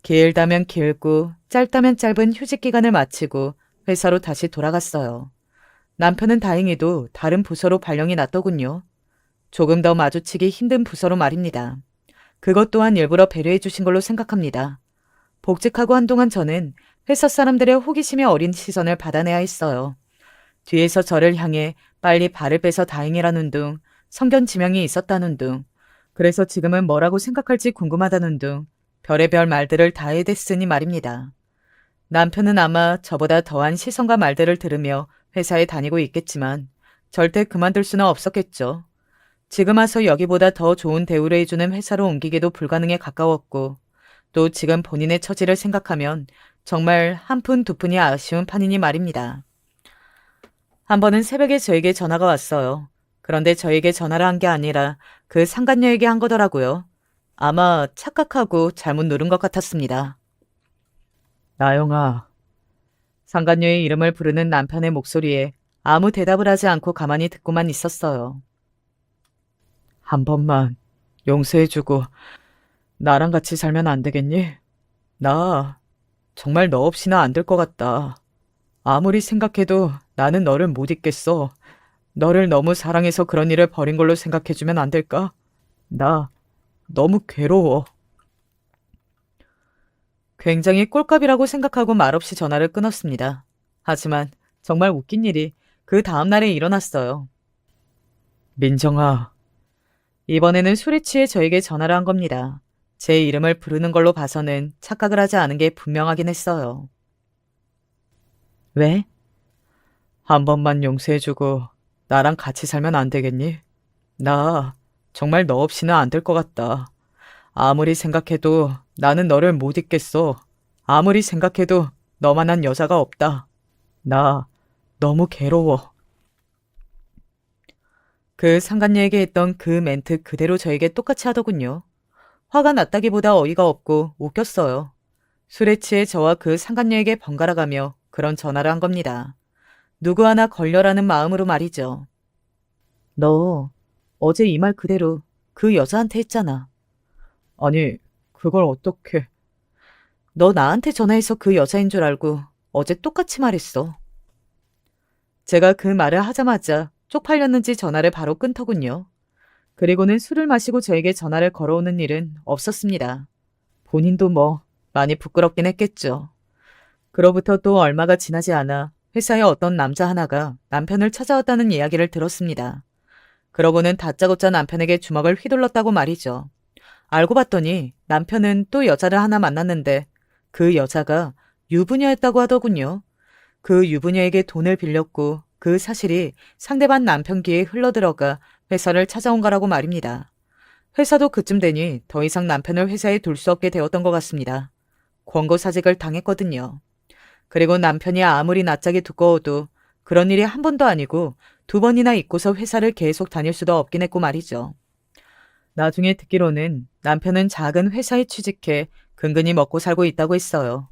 길다면 길고 짧다면 짧은 휴직 기간을 마치고 회사로 다시 돌아갔어요. 남편은 다행히도 다른 부서로 발령이 났더군요. 조금 더 마주치기 힘든 부서로 말입니다. 그것 또한 일부러 배려해 주신 걸로 생각합니다. 복직하고 한동안 저는 회사 사람들의 호기심에 어린 시선을 받아내야 했어요. 뒤에서 저를 향해 빨리 발을 빼서 다행이라는 둥, 성견 지명이 있었다는 둥, 그래서 지금은 뭐라고 생각할지 궁금하다는 둥, 별의별 말들을 다 해댔으니 말입니다. 남편은 아마 저보다 더한 시선과 말들을 들으며 회사에 다니고 있겠지만 절대 그만둘 수는 없었겠죠. 지금 와서 여기보다 더 좋은 대우를 해주는 회사로 옮기기도 불가능에 가까웠고 또 지금 본인의 처지를 생각하면 정말 한 푼 두 푼이 아쉬운 판이니 말입니다. 한 번은 새벽에 저에게 전화가 왔어요. 그런데 저에게 전화를 한 게 아니라 그 상간녀에게 한 거더라고요. 아마 착각하고 잘못 누른 것 같았습니다. 나영아. 상간녀의 이름을 부르는 남편의 목소리에 아무 대답을 하지 않고 가만히 듣고만 있었어요. 한 번만 용서해주고 나랑 같이 살면 안 되겠니? 나 정말 너 없이는 안 될 것 같다. 아무리 생각해도 나는 너를 못 잊겠어. 너를 너무 사랑해서 그런 일을 벌인 걸로 생각해주면 안 될까? 나 너무 괴로워. 굉장히 꼴값이라고 생각하고 말없이 전화를 끊었습니다. 하지만 정말 웃긴 일이 그 다음날에 일어났어요. 민정아, 이번에는 술에 취해 저에게 전화를 한 겁니다. 제 이름을 부르는 걸로 봐서는 착각을 하지 않은 게 분명하긴 했어요. 왜? 한 번만 용서해주고 나랑 같이 살면 안 되겠니? 나 정말 너 없이는 안 될 것 같다. 아무리 생각해도 나는 너를 못 잊겠어. 아무리 생각해도 너만한 여자가 없다. 나 너무 괴로워. 그 상간녀에게 했던 그 멘트 그대로 저에게 똑같이 하더군요. 화가 났다기보다 어이가 없고 웃겼어요. 술에 취해 저와 그 상간녀에게 번갈아가며 그런 전화를 한 겁니다. 누구 하나 걸려라는 마음으로 말이죠. 너 어제 이 말 그대로 그 여자한테 했잖아. 아니, 그걸 어떻게... 너 나한테 전화해서 그 여자인 줄 알고 어제 똑같이 말했어. 제가 그 말을 하자마자 쪽팔렸는지 전화를 바로 끊더군요. 그리고는 술을 마시고 저에게 전화를 걸어오는 일은 없었습니다. 본인도 뭐 많이 부끄럽긴 했겠죠. 그로부터 또 얼마가 지나지 않아 회사에 어떤 남자 하나가 남편을 찾아왔다는 이야기를 들었습니다. 그러고는 다짜고짜 남편에게 주먹을 휘둘렀다고 말이죠. 알고 봤더니 남편은 또 여자를 하나 만났는데 그 여자가 유부녀였다고 하더군요. 그 유부녀에게 돈을 빌렸고 그 사실이 상대방 남편 귀에 흘러들어가 회사를 찾아온 거라고 말입니다. 회사도 그쯤 되니 더 이상 남편을 회사에 둘 수 없게 되었던 것 같습니다. 권고사직을 당했거든요. 그리고 남편이 아무리 낯짝이 두꺼워도 그런 일이 한 번도 아니고 2번이나 있고서 회사를 계속 다닐 수도 없긴 했고 말이죠. 나중에 듣기로는 남편은 작은 회사에 취직해 근근히 먹고 살고 있다고 했어요.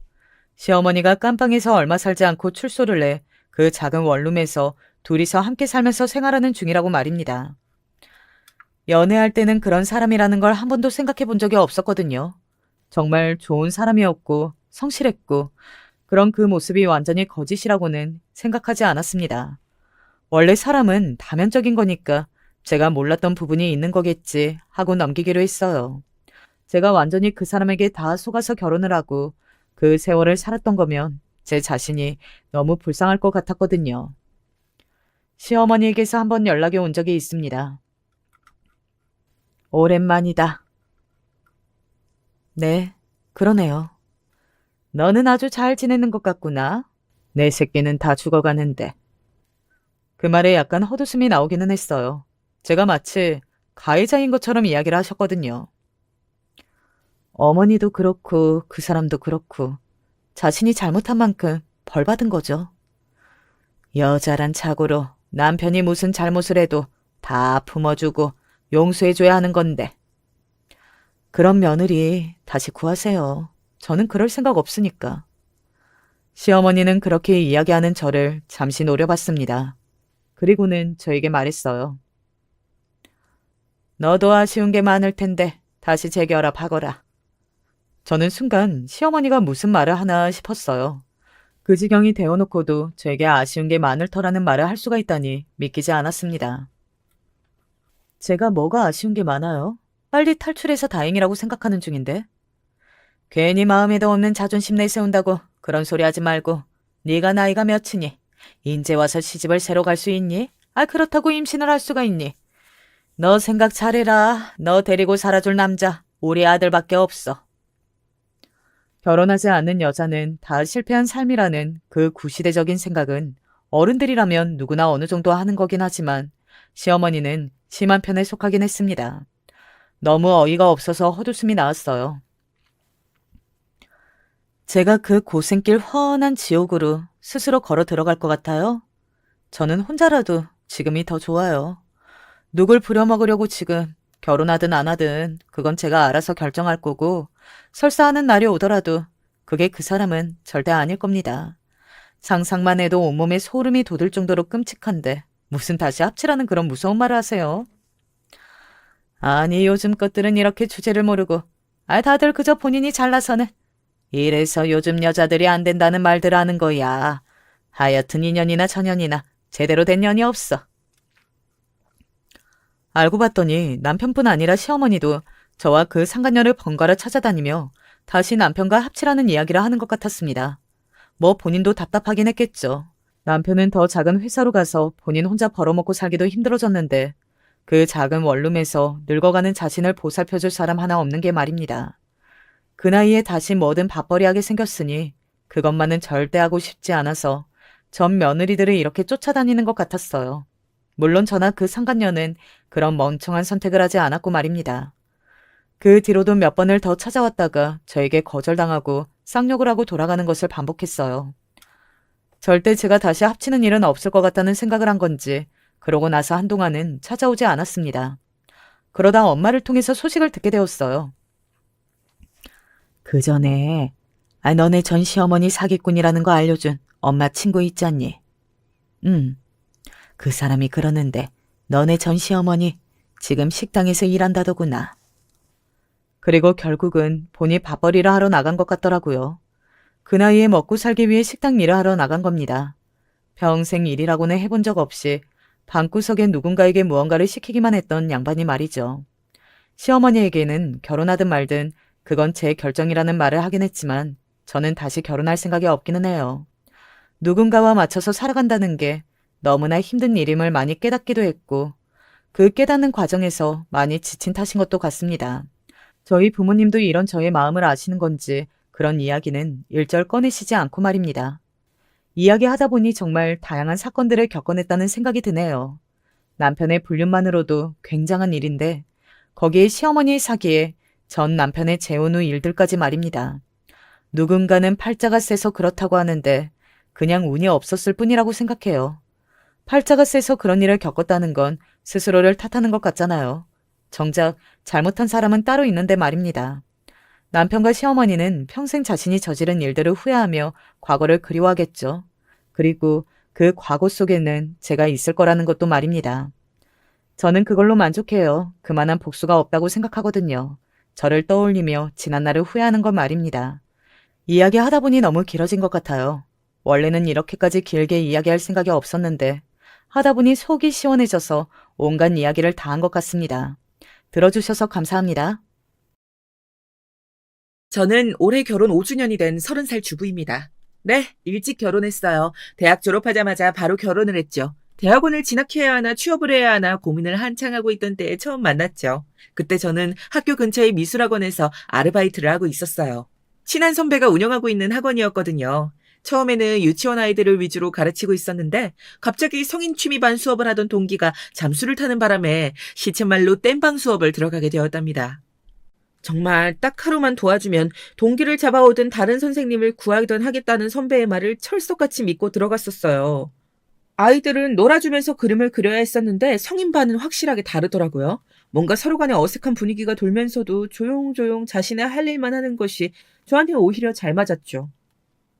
시어머니가 깜빵에서 얼마 살지 않고 출소를 내 그 작은 원룸에서 둘이서 함께 살면서 생활하는 중이라고 말입니다. 연애할 때는 그런 사람이라는 걸 한 번도 생각해 본 적이 없었거든요. 정말 좋은 사람이었고 성실했고 그런 그 모습이 완전히 거짓이라고는 생각하지 않았습니다. 원래 사람은 다면적인 거니까 제가 몰랐던 부분이 있는 거겠지 하고 넘기기로 했어요. 제가 완전히 그 사람에게 다 속아서 결혼을 하고 그 세월을 살았던 거면 제 자신이 너무 불쌍할 것 같았거든요. 시어머니에게서 한번 연락이 온 적이 있습니다. 오랜만이다. 네, 그러네요. 너는 아주 잘 지내는 것 같구나. 내 새끼는 다 죽어가는데. 그 말에 약간 헛웃음이 나오기는 했어요. 제가 마치 가해자인 것처럼 이야기를 하셨거든요. 어머니도 그렇고 그 사람도 그렇고 자신이 잘못한 만큼 벌 받은 거죠. 여자란 착오로 남편이 무슨 잘못을 해도 다 품어주고 용서해줘야 하는 건데. 그런 며느리 다시 구하세요. 저는 그럴 생각 없으니까. 시어머니는 그렇게 이야기하는 저를 잠시 노려봤습니다. 그리고는 저에게 말했어요. 너도 아쉬운 게 많을 텐데 다시 재결합하거라. 저는 순간 시어머니가 무슨 말을 하나 싶었어요. 그 지경이 되어놓고도 저에게 아쉬운 게 많을 터라는 말을 할 수가 있다니 믿기지 않았습니다. 제가 뭐가 아쉬운 게 많아요? 빨리 탈출해서 다행이라고 생각하는 중인데. 괜히 마음에도 없는 자존심 내세운다고 그런 소리 하지 말고 네가 나이가 몇이니? 인제 와서 시집을 새로 갈 수 있니? 그렇다고 임신을 할 수가 있니? 너 생각 잘해라. 너 데리고 살아줄 남자 우리 아들밖에 없어. 결혼하지 않는 여자는 다 실패한 삶이라는 그 구시대적인 생각은 어른들이라면 누구나 어느 정도 하는 거긴 하지만 시어머니는 심한 편에 속하긴 했습니다. 너무 어이가 없어서 헛웃음이 나왔어요. 제가 그 고생길 훤한 지옥으로 스스로 걸어 들어갈 것 같아요? 저는 혼자라도 지금이 더 좋아요. 누굴 부려먹으려고 지금 결혼하든 안 하든 그건 제가 알아서 결정할 거고 설사 하는 날이 오더라도 그게 그 사람은 절대 아닐 겁니다. 상상만 해도 온몸에 소름이 돋을 정도로 끔찍한데 무슨 다시 합치라는 그런 무서운 말을 하세요? 아니 요즘 것들은 이렇게 주제를 모르고 다들 그저 본인이 잘나서는 이래서 요즘 여자들이 안 된다는 말들 하는 거야. 하여튼 인연이나 전연이나 제대로 된 년이 없어. 알고 봤더니 남편뿐 아니라 시어머니도 저와 그 상간녀를 번갈아 찾아다니며 다시 남편과 합치라는 이야기를 하는 것 같았습니다. 뭐 본인도 답답하긴 했겠죠. 남편은 더 작은 회사로 가서 본인 혼자 벌어먹고 살기도 힘들어졌는데 그 작은 원룸에서 늙어가는 자신을 보살펴줄 사람 하나 없는 게 말입니다. 그 나이에 다시 뭐든 밥벌이하게 생겼으니 그것만은 절대 하고 싶지 않아서 전 며느리들을 이렇게 쫓아다니는 것 같았어요. 물론 저나 그 상간녀는 그런 멍청한 선택을 하지 않았고 말입니다. 그 뒤로도 몇 번을 더 찾아왔다가 저에게 거절당하고 쌍욕을 하고 돌아가는 것을 반복했어요. 절대 제가 다시 합치는 일은 없을 것 같다는 생각을 한 건지 그러고 나서 한동안은 찾아오지 않았습니다. 그러다 엄마를 통해서 소식을 듣게 되었어요. 그 전에 너네 전 시어머니 사기꾼이라는 거 알려준 엄마 친구 있잖니? 그 사람이 그러는데 너네 전 시어머니 지금 식당에서 일한다더구나. 그리고 결국은 본이 밥벌이를 하러 나간 것 같더라고요. 그 나이에 먹고 살기 위해 식당 일을 하러 나간 겁니다. 평생 일이라고는 해본 적 없이 방구석에 누군가에게 무언가를 시키기만 했던 양반이 말이죠. 시어머니에게는 결혼하든 말든 그건 제 결정이라는 말을 하긴 했지만 저는 다시 결혼할 생각이 없기는 해요. 누군가와 맞춰서 살아간다는 게 너무나 힘든 일임을 많이 깨닫기도 했고 그 깨닫는 과정에서 많이 지친 탓인 것도 같습니다. 저희 부모님도 이런 저의 마음을 아시는 건지 그런 이야기는 일절 꺼내시지 않고 말입니다. 이야기하다 보니 정말 다양한 사건들을 겪어냈다는 생각이 드네요. 남편의 불륜만으로도 굉장한 일인데 거기에 시어머니의 사기에 전 남편의 재혼 후 일들까지 말입니다. 누군가는 팔자가 세서 그렇다고 하는데 그냥 운이 없었을 뿐이라고 생각해요. 팔자가 세서 그런 일을 겪었다는 건 스스로를 탓하는 것 같잖아요. 정작 잘못한 사람은 따로 있는데 말입니다. 남편과 시어머니는 평생 자신이 저지른 일들을 후회하며 과거를 그리워하겠죠. 그리고 그 과거 속에는 제가 있을 거라는 것도 말입니다. 저는 그걸로 만족해요. 그만한 복수가 없다고 생각하거든요. 저를 떠올리며 지난날을 후회하는 건 말입니다. 이야기하다 보니 너무 길어진 것 같아요. 원래는 이렇게까지 길게 이야기할 생각이 없었는데 하다 보니 속이 시원해져서 온갖 이야기를 다 한 것 같습니다. 들어주셔서 감사합니다. 저는 올해 결혼 5주년이 된 30살 주부입니다. 네, 일찍 결혼했어요. 대학 졸업하자마자 바로 결혼을 했죠. 대학원을 진학해야 하나 취업을 해야 하나 고민을 한창 하고 있던 때에 처음 만났죠. 그때 저는 학교 근처의 미술학원에서 아르바이트를 하고 있었어요. 친한 선배가 운영하고 있는 학원이었거든요. 처음에는 유치원 아이들을 위주로 가르치고 있었는데 갑자기 성인 취미반 수업을 하던 동기가 잠수를 타는 바람에 시쳇말로 땜방 수업을 들어가게 되었답니다. 정말 딱 하루만 도와주면 동기를 잡아오던 다른 선생님을 구하던 하겠다는 선배의 말을 철석같이 믿고 들어갔었어요. 아이들은 놀아주면서 그림을 그려야 했었는데 성인반은 확실하게 다르더라고요. 뭔가 서로 간에 어색한 분위기가 돌면서도 조용조용 자신의 할 일만 하는 것이 저한테 오히려 잘 맞았죠.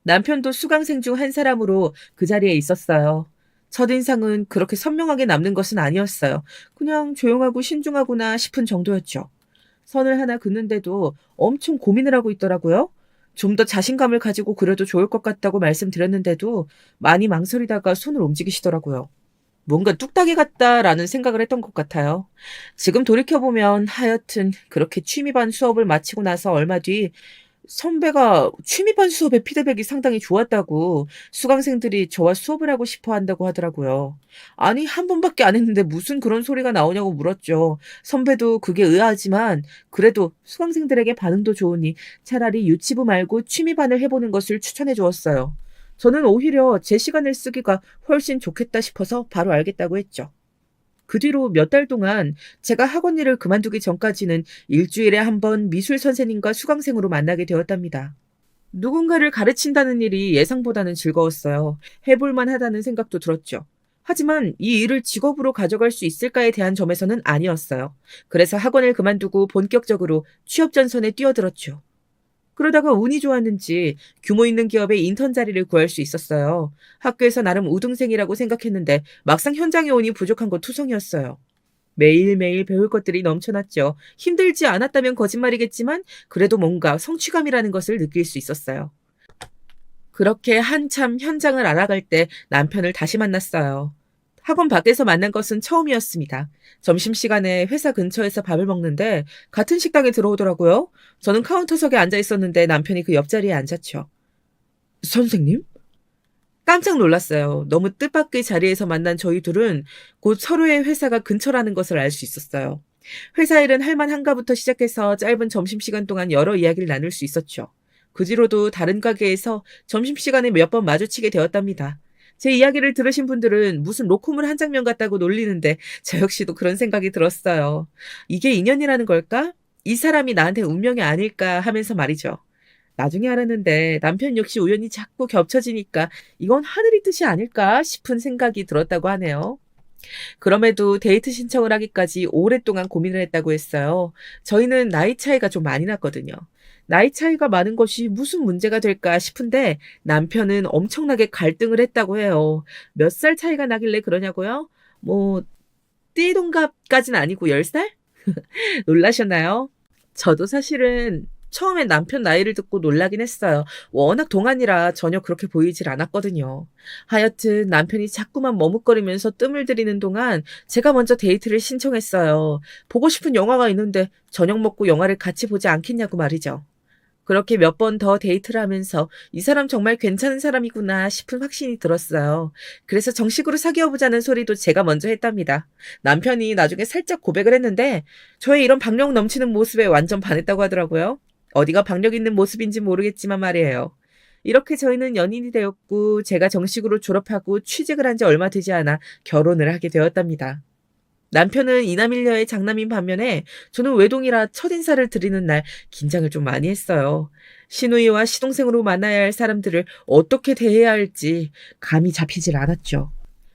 남편도 수강생 중 한 사람으로 그 자리에 있었어요. 첫인상은 그렇게 선명하게 남는 것은 아니었어요. 그냥 조용하고 신중하구나 싶은 정도였죠. 선을 하나 긋는데도 엄청 고민을 하고 있더라고요. 좀 더 자신감을 가지고 그려도 좋을 것 같다고 말씀드렸는데도 많이 망설이다가 손을 움직이시더라고요. 뭔가 뚝딱이 같다라는 생각을 했던 것 같아요. 지금 돌이켜보면 하여튼 그렇게 취미반 수업을 마치고 나서 얼마 뒤 선배가 취미반 수업의 피드백이 상당히 좋았다고 수강생들이 저와 수업을 하고 싶어 한다고 하더라고요. 아니, 한 번밖에 안 했는데 무슨 그런 소리가 나오냐고 물었죠. 선배도 그게 의아하지만 그래도 수강생들에게 반응도 좋으니 차라리 유치부 말고 취미반을 해보는 것을 추천해 주었어요. 저는 오히려 제 시간을 쓰기가 훨씬 좋겠다 싶어서 바로 알겠다고 했죠. 그 뒤로 몇 달 동안 제가 학원 일을 그만두기 전까지는 일주일에 한 번 미술 선생님과 수강생으로 만나게 되었답니다. 누군가를 가르친다는 일이 예상보다는 즐거웠어요. 해볼만 하다는 생각도 들었죠. 하지만 이 일을 직업으로 가져갈 수 있을까에 대한 점에서는 아니었어요. 그래서 학원을 그만두고 본격적으로 취업 전선에 뛰어들었죠. 그러다가 운이 좋았는지 규모 있는 기업에 인턴 자리를 구할 수 있었어요. 학교에서 나름 우등생이라고 생각했는데 막상 현장에 오니 부족한 건 투성이었어요. 매일매일 배울 것들이 넘쳐났죠. 힘들지 않았다면 거짓말이겠지만 그래도 뭔가 성취감이라는 것을 느낄 수 있었어요. 그렇게 한참 현장을 알아갈 때 남편을 다시 만났어요. 학원 밖에서 만난 것은 처음이었습니다. 점심시간에 회사 근처에서 밥을 먹는데 같은 식당에 들어오더라고요. 저는 카운터석에 앉아 있었는데 남편이 그 옆자리에 앉았죠. 선생님? 깜짝 놀랐어요. 너무 뜻밖의 자리에서 만난 저희 둘은 곧 서로의 회사가 근처라는 것을 알 수 있었어요. 회사 일은 할만한가부터 시작해서 짧은 점심시간 동안 여러 이야기를 나눌 수 있었죠. 그 뒤로도 다른 가게에서 점심시간에 몇 번 마주치게 되었답니다. 제 이야기를 들으신 분들은 무슨 로코물 한 장면 같다고 놀리는데 저 역시도 그런 생각이 들었어요. 이게 인연이라는 걸까? 이 사람이 나한테 운명이 아닐까 하면서 말이죠. 나중에 알았는데 남편 역시 우연히 자꾸 겹쳐지니까 이건 하늘의 뜻이 아닐까 싶은 생각이 들었다고 하네요. 그럼에도 데이트 신청을 하기까지 오랫동안 고민을 했다고 했어요. 저희는 나이 차이가 좀 많이 났거든요. 나이 차이가 많은 것이 무슨 문제가 될까 싶은데 남편은 엄청나게 갈등을 했다고 해요. 몇 살 차이가 나길래 그러냐고요? 뭐 띠동갑까지는 아니고 10살? 놀라셨나요? 저도 사실은 처음에 남편 나이를 듣고 놀라긴 했어요. 워낙 동안이라 전혀 그렇게 보이질 않았거든요. 하여튼 남편이 자꾸만 머뭇거리면서 뜸을 들이는 동안 제가 먼저 데이트를 신청했어요. 보고 싶은 영화가 있는데 저녁 먹고 영화를 같이 보지 않겠냐고 말이죠. 그렇게 몇 번 더 데이트를 하면서 이 사람 정말 괜찮은 사람이구나 싶은 확신이 들었어요. 그래서 정식으로 사귀어보자는 소리도 제가 먼저 했답니다. 남편이 나중에 살짝 고백을 했는데 저의 이런 박력 넘치는 모습에 완전 반했다고 하더라고요. 어디가 박력 있는 모습인지 모르겠지만 말이에요. 이렇게 저희는 연인이 되었고 제가 정식으로 졸업하고 취직을 한 지 얼마 되지 않아 결혼을 하게 되었답니다. 남편은 이남일녀의 장남인 반면에 저는 외동이라 첫인사를 드리는 날 긴장을 좀 많이 했어요. 시누이와 시동생으로 만나야 할 사람들을 어떻게 대해야 할지 감이 잡히질 않았죠.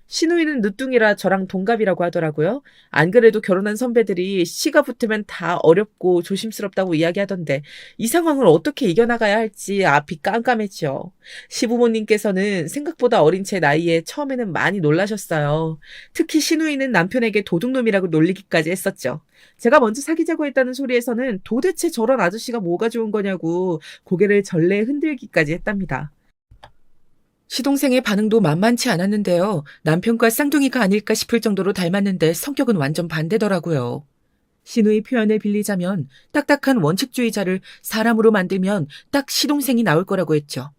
시누이는 늦둥이라 저랑 동갑이라고 하더라고요. 안 그래도 결혼한 선배들이 시가 붙으면 다 어렵고 조심스럽다고 이야기하던데 이 상황을 어떻게 이겨나가야 할지 앞이 깜깜했죠. 시부모님께서는 생각보다 어린 제 나이에 처음에는 많이 놀라셨어요. 특히 시누이는 남편에게 도둑놈이라고 놀리기까지 했었죠. 제가 먼저 사귀자고 했다는 소리에서는 도대체 저런 아저씨가 뭐가 좋은 거냐고 고개를 절레 흔들기까지 했답니다. 시동생의 반응도 만만치 않았는데요. 남편과 쌍둥이가 아닐까 싶을 정도로 닮았는데 성격은 완전 반대더라고요. 시누이 표현을 빌리자면 딱딱한 원칙주의자를 사람으로 만들면 딱 시동생이 나올 거라고 했죠.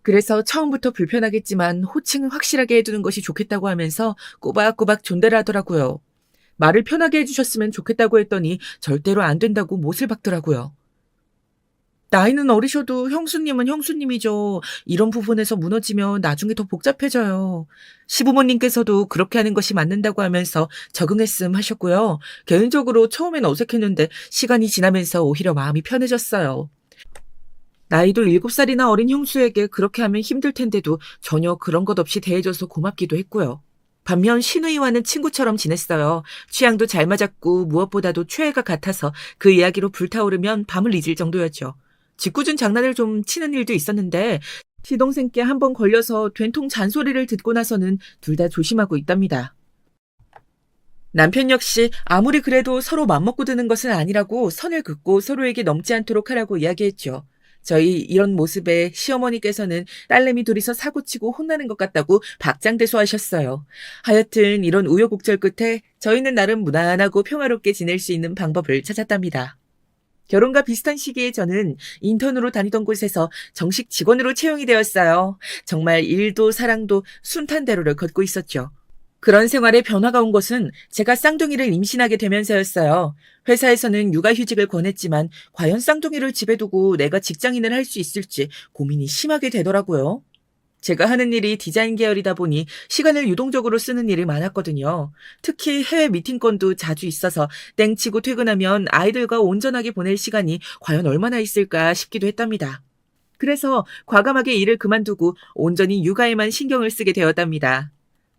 그래서 처음부터 불편하겠지만 호칭은 확실하게 해두는 것이 좋겠다고 하면서 꼬박꼬박 존대를 하더라고요. 말을 편하게 해주셨으면 좋겠다고 했더니 절대로 안 된다고 못을 박더라고요. 나이는 어리셔도 형수님은 형수님이죠. 이런 부분에서 무너지면 나중에 더 복잡해져요. 시부모님께서도 그렇게 하는 것이 맞는다고 하면서 적응했음 하셨고요. 개인적으로 처음엔 어색했는데 시간이 지나면서 오히려 마음이 편해졌어요. 나이도 7살이나 어린 형수에게 그렇게 하면 힘들 텐데도 전혀 그런 것 없이 대해줘서 고맙기도 했고요. 반면 시누이와는 친구처럼 지냈어요. 취향도 잘 맞았고 무엇보다도 최애가 같아서 그 이야기로 불타오르면 밤을 잊을 정도였죠. 짓궂은 장난을 좀 치는 일도 있었는데 시동생께 한번 걸려서 된통 잔소리를 듣고 나서는 둘 다 조심하고 있답니다. 남편 역시 아무리 그래도 서로 맘먹고 드는 것은 아니라고 선을 긋고 서로에게 넘지 않도록 하라고 이야기했죠. 저희 이런 모습에 시어머니께서는 딸내미 둘이서 사고치고 혼나는 것 같다고 박장대소하셨어요. 하여튼 이런 우여곡절 끝에 저희는 나름 무난하고 평화롭게 지낼 수 있는 방법을 찾았답니다. 결혼과 비슷한 시기에 저는 인턴으로 다니던 곳에서 정식 직원으로 채용이 되었어요. 정말 일도 사랑도 순탄대로를 걷고 있었죠. 그런 생활에 변화가 온 것은 제가 쌍둥이를 임신하게 되면서였어요. 회사에서는 육아휴직을 권했지만 과연 쌍둥이를 집에 두고 내가 직장인을 할 수 있을지 고민이 심하게 되더라고요. 제가 하는 일이 디자인 계열이다 보니 시간을 유동적으로 쓰는 일이 많았거든요. 특히 해외 미팅권도 자주 있어서 땡치고 퇴근하면 아이들과 온전하게 보낼 시간이 과연 얼마나 있을까 싶기도 했답니다. 그래서 과감하게 일을 그만두고 온전히 육아에만 신경을 쓰게 되었답니다.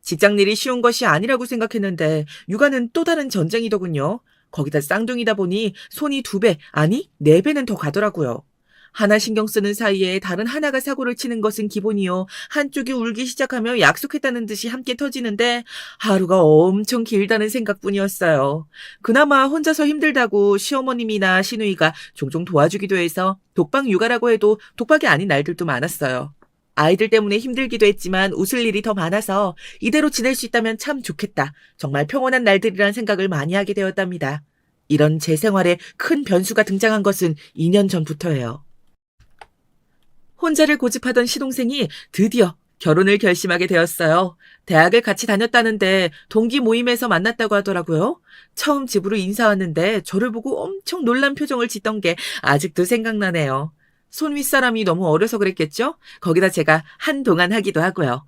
직장일이 쉬운 것이 아니라고 생각했는데 육아는 또 다른 전쟁이더군요. 거기다 쌍둥이다 보니 손이 2배, 아니 4배는 더 가더라고요. 하나 신경 쓰는 사이에 다른 하나가 사고를 치는 것은 기본이요. 한쪽이 울기 시작하며 약속했다는 듯이 함께 터지는데 하루가 엄청 길다는 생각뿐이었어요. 그나마 혼자서 힘들다고 시어머님이나 시누이가 종종 도와주기도 해서 독박 육아라고 해도 독박이 아닌 날들도 많았어요. 아이들 때문에 힘들기도 했지만 웃을 일이 더 많아서 이대로 지낼 수 있다면 참 좋겠다. 정말 평온한 날들이란 생각을 많이 하게 되었답니다. 이런 제 생활에 큰 변수가 등장한 것은 2년 전부터예요. 혼자를 고집하던 시동생이 드디어 결혼을 결심하게 되었어요. 대학을 같이 다녔다는데 동기 모임에서 만났다고 하더라고요. 처음 집으로 인사 왔는데 저를 보고 엄청 놀란 표정을 짓던 게 아직도 생각나네요. 손 윗사람이 너무 어려서 그랬겠죠? 거기다 제가 한동안 하기도 하고요.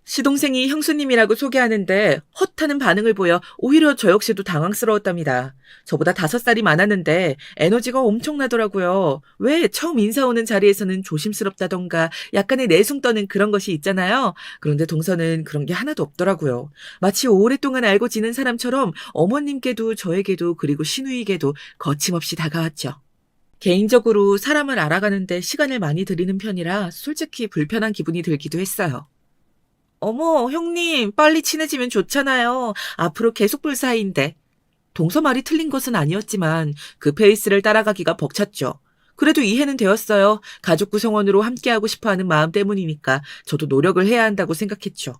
시동생이 형수님이라고 소개하는데 헛하는 반응을 보여 오히려 저 역시도 당황스러웠답니다. 저보다 5살이 많았는데 에너지가 엄청나더라고요. 왜 처음 인사 오는 자리에서는 조심스럽다던가 약간의 내숭 떠는 그런 것이 있잖아요. 그런데 동서는 그런 게 하나도 없더라고요. 마치 오랫동안 알고 지낸 사람처럼 어머님께도 저에게도 그리고 시누이에게도 거침없이 다가왔죠. 개인적으로 사람을 알아가는데 시간을 많이 들이는 편이라 솔직히 불편한 기분이 들기도 했어요. 어머, 형님, 빨리 친해지면 좋잖아요. 앞으로 계속 볼 사이인데. 동서 말이 틀린 것은 아니었지만 그 페이스를 따라가기가 벅찼죠. 그래도 이해는 되었어요. 가족 구성원으로 함께하고 싶어하는 마음 때문이니까 저도 노력을 해야 한다고 생각했죠.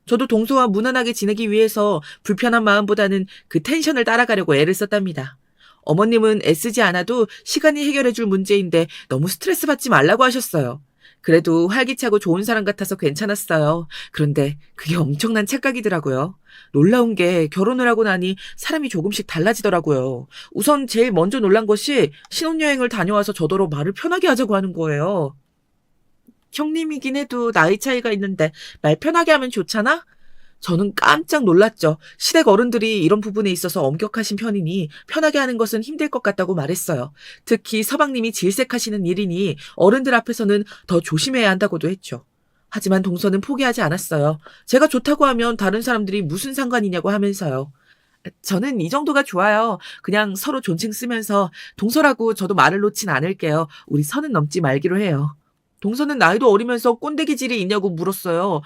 저도 동서와 무난하게 지내기 위해서 불편한 마음보다는 그 텐션을 따라가려고 애를 썼답니다. 어머님은 애쓰지 않아도 시간이 해결해줄 문제인데 너무 스트레스 받지 말라고 하셨어요. 그래도 활기차고 좋은 사람 같아서 괜찮았어요. 그런데 그게 엄청난 착각이더라고요. 놀라운 게 결혼을 하고 나니 사람이 조금씩 달라지더라고요. 우선 제일 먼저 놀란 것이 신혼여행을 다녀와서 저더러 말을 편하게 하자고 하는 거예요. 형님이긴 해도 나이 차이가 있는데 말 편하게 하면 좋잖아? 저는 깜짝 놀랐죠. 시댁 어른들이 이런 부분에 있어서 엄격하신 편이니 편하게 하는 것은 힘들 것 같다고 말했어요. 특히 서방님이 질색하시는 일이니 어른들 앞에서는 더 조심해야 한다고도 했죠. 하지만 동서는 포기하지 않았어요. 제가 좋다고 하면 다른 사람들이 무슨 상관이냐고 하면서요. 저는 이 정도가 좋아요. 그냥 서로 존칭 쓰면서 동서라고 저도 말을 놓진 않을게요. 우리 선은 넘지 말기로 해요. 동서는 나이도 어리면서 꼰대 기질이 있냐고 물었어요.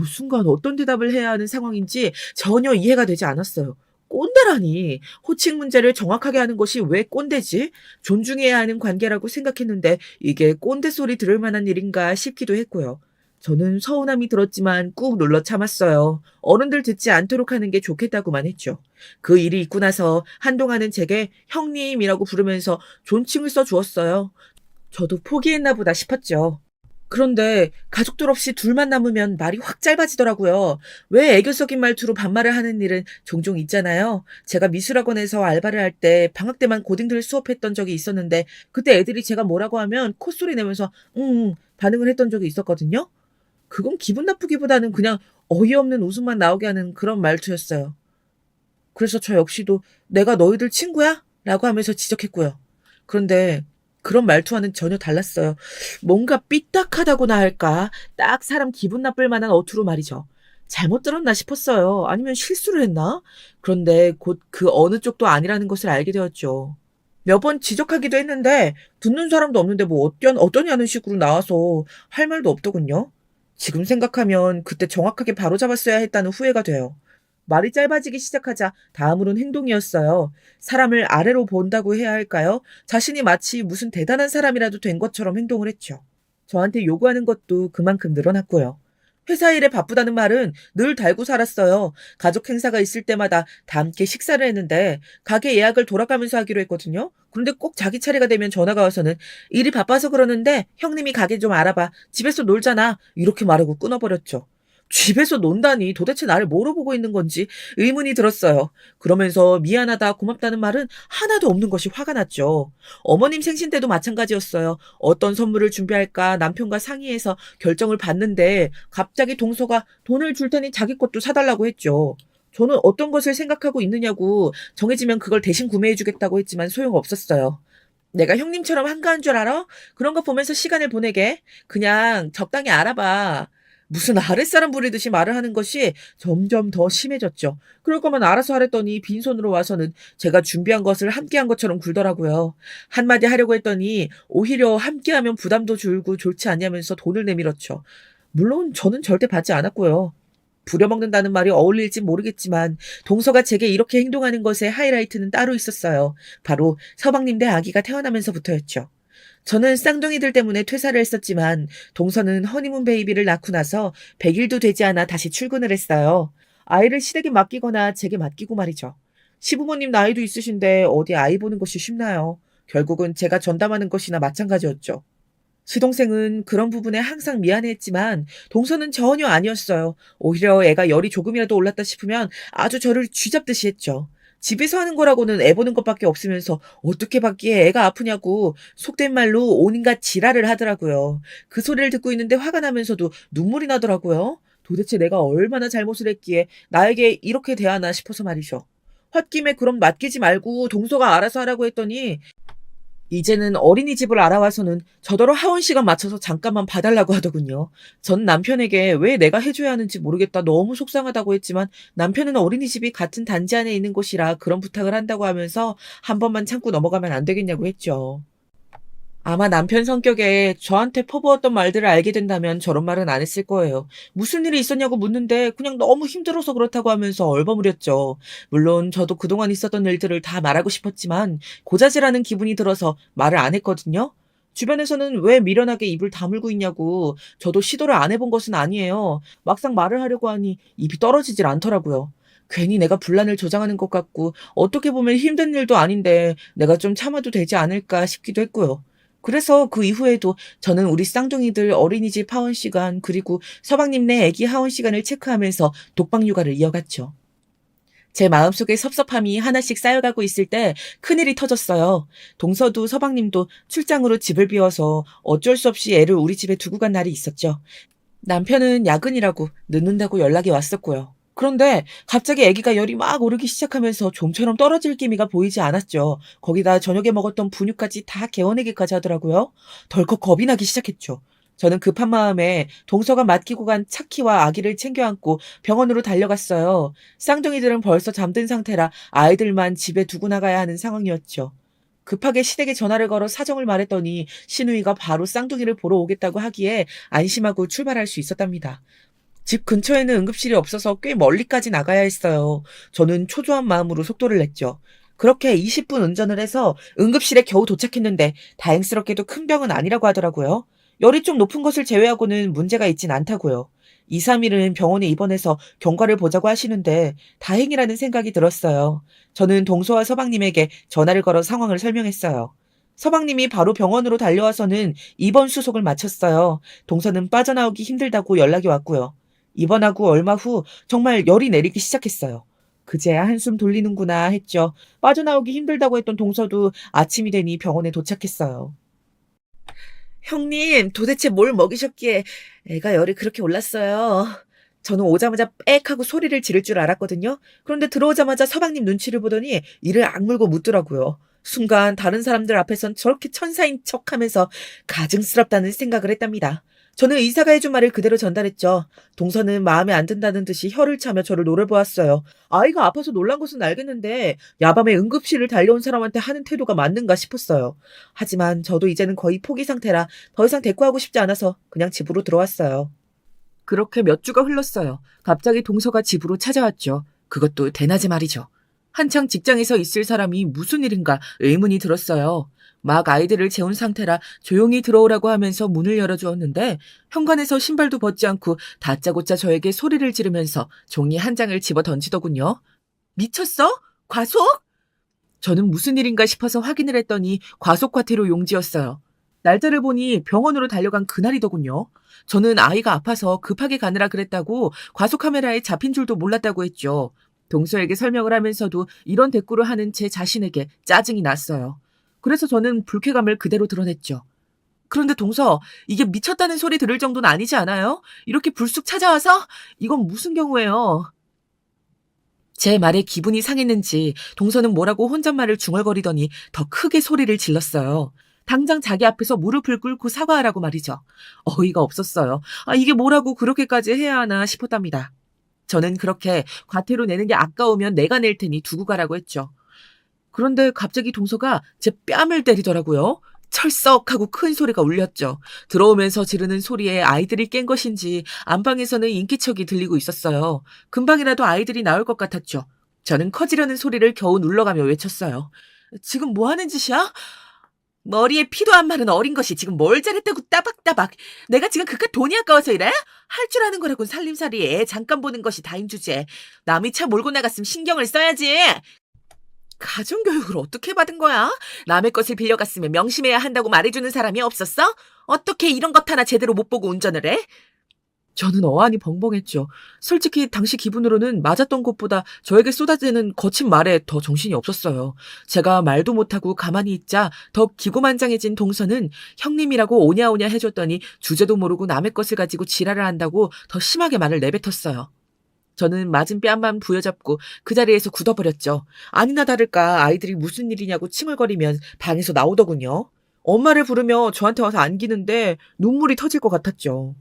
순간 어떤 대답을 해야 하는 상황인지 전혀 이해가 되지 않았어요. 꼰대라니. 호칭 문제를 정확하게 하는 것이 왜 꼰대지? 존중해야 하는 관계라고 생각했는데 이게 꼰대 소리 들을 만한 일인가 싶기도 했고요. 저는 서운함이 들었지만 꾹 눌러 참았어요. 어른들 듣지 않도록 하는 게 좋겠다고만 했죠. 그 일이 있고 나서 한동안은 제게 형님이라고 부르면서 존칭을 써주었어요. 저도 포기했나 보다 싶었죠. 그런데 가족들 없이 둘만 남으면 말이 확 짧아지더라고요. 왜 애교 섞인 말투로 반말을 하는 일은 종종 있잖아요. 제가 미술학원에서 알바를 할 때 방학 때만 고딩들 수업했던 적이 있었는데 그때 애들이 제가 뭐라고 하면 콧소리 내면서 반응을 했던 적이 있었거든요. 그건 기분 나쁘기보다는 그냥 어이없는 웃음만 나오게 하는 그런 말투였어요. 그래서 저 역시도 내가 너희들 친구야? 라고 하면서 지적했고요. 그런데 그런 말투와는 전혀 달랐어요. 뭔가 삐딱하다고나 할까? 딱 사람 기분 나쁠 만한 어투로 말이죠. 잘못 들었나 싶었어요. 아니면 실수를 했나? 그런데 곧 그 어느 쪽도 아니라는 것을 알게 되었죠. 몇 번 지적하기도 했는데 듣는 사람도 없는데 뭐 어떠냐는 식으로 나와서 할 말도 없더군요. 지금 생각하면 그때 정확하게 바로잡았어야 했다는 후회가 돼요. 말이 짧아지기 시작하자 다음으론 행동이었어요. 사람을 아래로 본다고 해야 할까요? 자신이 마치 무슨 대단한 사람이라도 된 것처럼 행동을 했죠. 저한테 요구하는 것도 그만큼 늘어났고요. 회사 일에 바쁘다는 말은 늘 달고 살았어요. 가족 행사가 있을 때마다 다 함께 식사를 했는데 가게 예약을 돌아가면서 하기로 했거든요. 그런데 꼭 자기 차례가 되면 전화가 와서는 일이 바빠서 그러는데 형님이 가게 좀 알아봐. 집에서 놀잖아. 이렇게 말하고 끊어버렸죠. 집에서 논다니 도대체 나를 뭐로 보고 있는 건지 의문이 들었어요. 그러면서 미안하다, 고맙다는 말은 하나도 없는 것이 화가 났죠. 어머님 생신 때도 마찬가지였어요. 어떤 선물을 준비할까 남편과 상의해서 결정을 받는데 갑자기 동서가 돈을 줄 테니 자기 것도 사달라고 했죠. 저는 어떤 것을 생각하고 있느냐고 정해지면 그걸 대신 구매해주겠다고 했지만 소용없었어요. 내가 형님처럼 한가한 줄 알아? 그런 거 보면서 시간을 보내게. 그냥 적당히 알아봐. 무슨 아랫사람 부리듯이 말을 하는 것이 점점 더 심해졌죠. 그럴 거면 알아서 하랬더니 빈손으로 와서는 제가 준비한 것을 함께한 것처럼 굴더라고요. 한마디 하려고 했더니 오히려 함께하면 부담도 줄고 좋지 않냐면서 돈을 내밀었죠. 물론 저는 절대 받지 않았고요. 부려먹는다는 말이 어울릴지 모르겠지만 동서가 제게 이렇게 행동하는 것의 하이라이트는 따로 있었어요. 바로 서방님 대 아기가 태어나면서부터였죠. 저는 쌍둥이들 때문에 퇴사를 했었지만 동서는 허니문 베이비를 낳고 나서 100일도 되지 않아 다시 출근을 했어요. 아이를 시댁에 맡기거나 제게 맡기고 말이죠. 시부모님 나이도 있으신데 어디 아이 보는 것이 쉽나요? 결국은 제가 전담하는 것이나 마찬가지였죠. 시동생은 그런 부분에 항상 미안해했지만 동서는 전혀 아니었어요. 오히려 애가 열이 조금이라도 올랐다 싶으면 아주 저를 쥐잡듯이 했죠. 집에서 하는 거라고는 애 보는 것밖에 없으면서 어떻게 받기에 애가 아프냐고 속된 말로 온갖 지랄을 하더라고요. 그 소리를 듣고 있는데 화가 나면서도 눈물이 나더라고요. 도대체 내가 얼마나 잘못을 했기에 나에게 이렇게 대하나 싶어서 말이죠. 홧김에 그럼 맡기지 말고 동서가 알아서 하라고 했더니 이제는 어린이집을 알아와서는 저더러 하원 시간 맞춰서 잠깐만 봐달라고 하더군요. 전 남편에게 왜 내가 해줘야 하는지 모르겠다 너무 속상하다고 했지만 남편은 어린이집이 같은 단지 안에 있는 곳이라 그런 부탁을 한다고 하면서 한 번만 참고 넘어가면 안 되겠냐고 했죠. 아마 남편 성격에 저한테 퍼부었던 말들을 알게 된다면 저런 말은 안 했을 거예요. 무슨 일이 있었냐고 묻는데 그냥 너무 힘들어서 그렇다고 하면서 얼버무렸죠. 물론 저도 그동안 있었던 일들을 다 말하고 싶었지만 고자질하는 기분이 들어서 말을 안 했거든요. 주변에서는 왜 미련하게 입을 다물고 있냐고 저도 시도를 안 해본 것은 아니에요. 막상 말을 하려고 하니 입이 떨어지질 않더라고요. 괜히 내가 분란을 조장하는 것 같고 어떻게 보면 힘든 일도 아닌데 내가 좀 참아도 되지 않을까 싶기도 했고요. 그래서 그 이후에도 저는 우리 쌍둥이들 어린이집 하원 시간 그리고 서방님네 애기 하원 시간을 체크하면서 독방 육아를 이어갔죠. 제 마음속에 섭섭함이 하나씩 쌓여가고 있을 때 큰일이 터졌어요. 동서도 서방님도 출장으로 집을 비워서 어쩔 수 없이 애를 우리 집에 두고 간 날이 있었죠. 남편은 야근이라고 늦는다고 연락이 왔었고요. 그런데 갑자기 아기가 열이 막 오르기 시작하면서 좀처럼 떨어질 기미가 보이지 않았죠. 거기다 저녁에 먹었던 분유까지 다 개워내기까지 하더라고요. 덜컥 겁이 나기 시작했죠. 저는 급한 마음에 동서가 맡기고 간 차키와 아기를 챙겨 안고 병원으로 달려갔어요. 쌍둥이들은 벌써 잠든 상태라 아이들만 집에 두고 나가야 하는 상황이었죠. 급하게 시댁에 전화를 걸어 사정을 말했더니 시누이가 바로 쌍둥이를 보러 오겠다고 하기에 안심하고 출발할 수 있었답니다. 집 근처에는 응급실이 없어서 꽤 멀리까지 나가야 했어요. 저는 초조한 마음으로 속도를 냈죠. 그렇게 20분 운전을 해서 응급실에 겨우 도착했는데 다행스럽게도 큰 병은 아니라고 하더라고요. 열이 좀 높은 것을 제외하고는 문제가 있진 않다고요. 2, 3일은 병원에 입원해서 경과를 보자고 하시는데 다행이라는 생각이 들었어요. 저는 동서와 서방님에게 전화를 걸어 상황을 설명했어요. 서방님이 바로 병원으로 달려와서는 입원 수속을 마쳤어요. 동서는 빠져나오기 힘들다고 연락이 왔고요. 입원하고 얼마 후 정말 열이 내리기 시작했어요. 그제야 한숨 돌리는구나 했죠. 빠져나오기 힘들다고 했던 동서도 아침이 되니 병원에 도착했어요. 형님, 도대체 뭘 먹이셨기에 애가 열이 그렇게 올랐어요. 저는 오자마자 빽 하고 소리를 지를 줄 알았거든요. 그런데 들어오자마자 서방님 눈치를 보더니 이를 악물고 묻더라고요. 순간 다른 사람들 앞에선 저렇게 천사인 척하면서 가증스럽다는 생각을 했답니다. 저는 의사가 해준 말을 그대로 전달했죠. 동서는 마음에 안 든다는 듯이 혀를 차며 저를 노려보았어요. 아이가 아파서 놀란 것은 알겠는데 야밤에 응급실을 달려온 사람한테 하는 태도가 맞는가 싶었어요. 하지만 저도 이제는 거의 포기 상태라 더 이상 대꾸하고 싶지 않아서 그냥 집으로 들어왔어요. 그렇게 몇 주가 흘렀어요. 갑자기 동서가 집으로 찾아왔죠. 그것도 대낮에 말이죠. 한창 직장에서 있을 사람이 무슨 일인가 의문이 들었어요. 막 아이들을 재운 상태라 조용히 들어오라고 하면서 문을 열어주었는데 현관에서 신발도 벗지 않고 다짜고짜 저에게 소리를 지르면서 종이 한 장을 집어 던지더군요. 미쳤어? 과속? 저는 무슨 일인가 싶어서 확인을 했더니 과속 과태료 용지였어요. 날짜를 보니 병원으로 달려간 그날이더군요. 저는 아이가 아파서 급하게 가느라 그랬다고 과속 카메라에 잡힌 줄도 몰랐다고 했죠. 동서에게 설명을 하면서도 이런 대꾸를 하는 제 자신에게 짜증이 났어요. 그래서 저는 불쾌감을 그대로 드러냈죠. 그런데 동서, 이게 미쳤다는 소리 들을 정도는 아니지 않아요? 이렇게 불쑥 찾아와서? 이건 무슨 경우예요? 제 말에 기분이 상했는지 동서는 뭐라고 혼잣말을 중얼거리더니 더 크게 소리를 질렀어요. 당장 자기 앞에서 무릎을 꿇고 사과하라고 말이죠. 어이가 없었어요. 이게 뭐라고 그렇게까지 해야 하나 싶었답니다. 저는 그렇게 과태료 내는 게 아까우면 내가 낼 테니 두고 가라고 했죠. 그런데 갑자기 동서가 제 뺨을 때리더라고요. 철썩하고 큰 소리가 울렸죠. 들어오면서 지르는 소리에 아이들이 깬 것인지 안방에서는 인기척이 들리고 있었어요. 금방이라도 아이들이 나올 것 같았죠. 저는 커지려는 소리를 겨우 눌러가며 외쳤어요. 지금 뭐 하는 짓이야? 머리에 피도 안 마른 어린 것이 지금 뭘 잘했다고 따박따박. 내가 지금 그깟 돈이 아까워서 이래? 할 줄 아는 거라곤 살림살이 애 잠깐 보는 것이 다인 주제. 남이 차 몰고 나갔으면 신경을 써야지. 가정교육을 어떻게 받은 거야? 남의 것을 빌려갔으면 명심해야 한다고 말해주는 사람이 없었어? 어떻게 이런 것 하나 제대로 못 보고 운전을 해? 저는 어안이 벙벙했죠. 솔직히 당시 기분으로는 맞았던 것보다 저에게 쏟아지는 거친 말에 더 정신이 없었어요. 제가 말도 못하고 가만히 있자 더 기고만장해진 동서는 형님이라고 오냐오냐 해줬더니 주제도 모르고 남의 것을 가지고 지랄을 한다고 더 심하게 말을 내뱉었어요. 저는 맞은 뺨만 부여잡고 그 자리에서 굳어버렸죠. 아니나 다를까 아이들이 무슨 일이냐고 칭얼거리면 방에서 나오더군요. 엄마를 부르며 저한테 와서 안기는데 눈물이 터질 것 같았죠.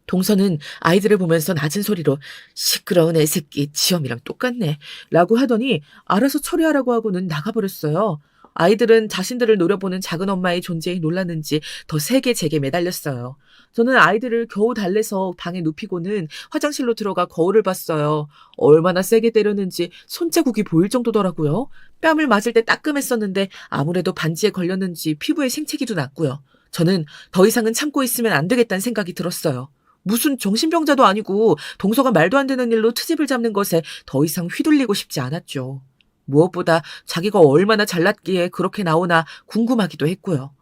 동서는 아이들을 보면서 낮은 소리로 시끄러운 애새끼 지엄이랑 똑같네 라고 하더니 알아서 처리하라고 하고는 나가버렸어요. 아이들은 자신들을 노려보는 작은 엄마의 존재에 놀랐는지 더 세게 제게 매달렸어요. 저는 아이들을 겨우 달래서 방에 눕히고는 화장실로 들어가 거울을 봤어요. 얼마나 세게 때렸는지 손자국이 보일 정도더라고요. 뺨을 맞을 때 따끔했었는데 아무래도 반지에 걸렸는지 피부에 생채기도 났고요. 저는 더 이상은 참고 있으면 안 되겠다는 생각이 들었어요. 무슨 정신병자도 아니고 동서가 말도 안 되는 일로 트집을 잡는 것에 더 이상 휘둘리고 싶지 않았죠. 무엇보다 자기가 얼마나 잘났기에 그렇게 나오나 궁금하기도 했고요.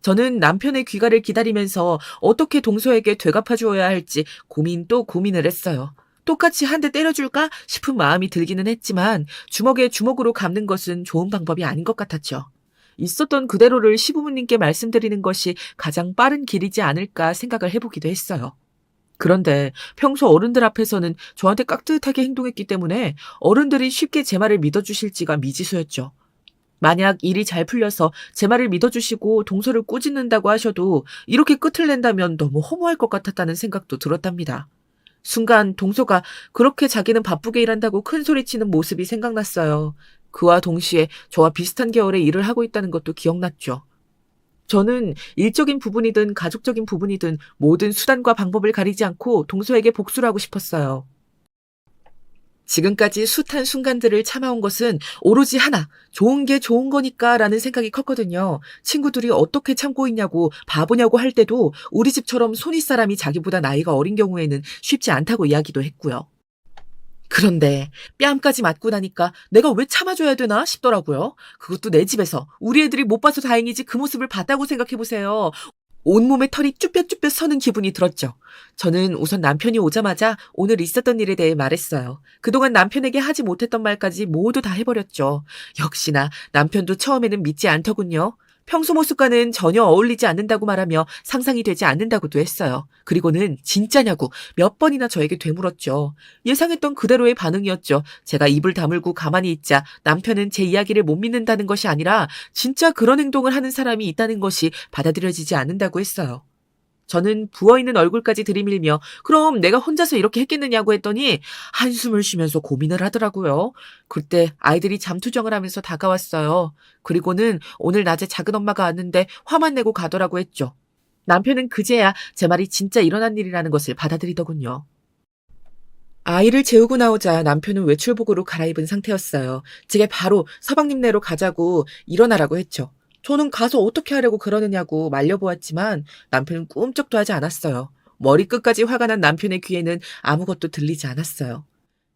저는 남편의 귀가를 기다리면서 어떻게 동서에게 되갚아주어야 할지 고민 또 고민을 했어요. 똑같이 한 대 때려줄까 싶은 마음이 들기는 했지만 주먹에 주먹으로 갚는 것은 좋은 방법이 아닌 것 같았죠. 있었던 그대로를 시부모님께 말씀드리는 것이 가장 빠른 길이지 않을까 생각을 해보기도 했어요. 그런데 평소 어른들 앞에서는 저한테 깍듯하게 행동했기 때문에 어른들이 쉽게 제 말을 믿어주실지가 미지수였죠. 만약 일이 잘 풀려서 제 말을 믿어주시고 동서를 꾸짖는다고 하셔도 이렇게 끝을 낸다면 너무 허무할 것 같았다는 생각도 들었답니다. 순간 동서가 그렇게 자기는 바쁘게 일한다고 큰 소리치는 모습이 생각났어요. 그와 동시에 저와 비슷한 계열의 일을 하고 있다는 것도 기억났죠. 저는 일적인 부분이든 가족적인 부분이든 모든 수단과 방법을 가리지 않고 동서에게 복수를 하고 싶었어요. 지금까지 숱한 순간들을 참아온 것은 오로지 하나, 좋은 게 좋은 거니까 라는 생각이 컸거든요. 친구들이 어떻게 참고 있냐고 바보냐고 할 때도 우리 집처럼 손윗사람이 자기보다 나이가 어린 경우에는 쉽지 않다고 이야기도 했고요. 그런데 뺨까지 맞고 나니까 내가 왜 참아줘야 되나 싶더라고요. 그것도 내 집에서. 우리 애들이 못 봐서 다행이지 그 모습을 봤다고 생각해보세요. 온몸에 털이 쭈뼛쭈뼛 서는 기분이 들었죠. 저는 우선 남편이 오자마자 오늘 있었던 일에 대해 말했어요. 그동안 남편에게 하지 못했던 말까지 모두 다 해버렸죠. 역시나 남편도 처음에는 믿지 않더군요. 평소 모습과는 전혀 어울리지 않는다고 말하며 상상이 되지 않는다고도 했어요. 그리고는 진짜냐고 몇 번이나 저에게 되물었죠. 예상했던 그대로의 반응이었죠. 제가 입을 다물고 가만히 있자 남편은 제 이야기를 못 믿는다는 것이 아니라 진짜 그런 행동을 하는 사람이 있다는 것이 받아들여지지 않는다고 했어요. 저는 부어있는 얼굴까지 들이밀며 그럼 내가 혼자서 이렇게 했겠느냐고 했더니 한숨을 쉬면서 고민을 하더라고요. 그때 아이들이 잠투정을 하면서 다가왔어요. 그리고는 오늘 낮에 작은 엄마가 왔는데 화만 내고 가더라고 했죠. 남편은 그제야 제 말이 진짜 일어난 일이라는 것을 받아들이더군요. 아이를 재우고 나오자 남편은 외출복으로 갈아입은 상태였어요. 제게 바로 서방님네로 가자고 일어나라고 했죠. 저는 가서 어떻게 하려고 그러느냐고 말려보았지만 남편은 꿈쩍도 하지 않았어요. 머리끝까지 화가 난 남편의 귀에는 아무것도 들리지 않았어요.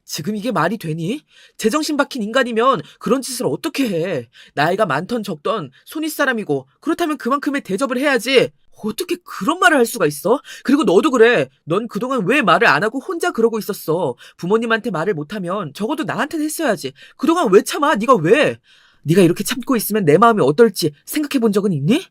지금 이게 말이 되니? 제정신 박힌 인간이면 그런 짓을 어떻게 해? 나이가 많던 적던 손윗사람이고 그렇다면 그만큼의 대접을 해야지. 어떻게 그런 말을 할 수가 있어? 그리고 너도 그래. 넌 그동안 왜 말을 안 하고 혼자 그러고 있었어? 부모님한테 말을 못하면 적어도 나한테는 했어야지. 그동안 왜 참아? 네가 왜? 네가 이렇게 참고 있으면 내 마음이 어떨지 생각해 본 적은 있니?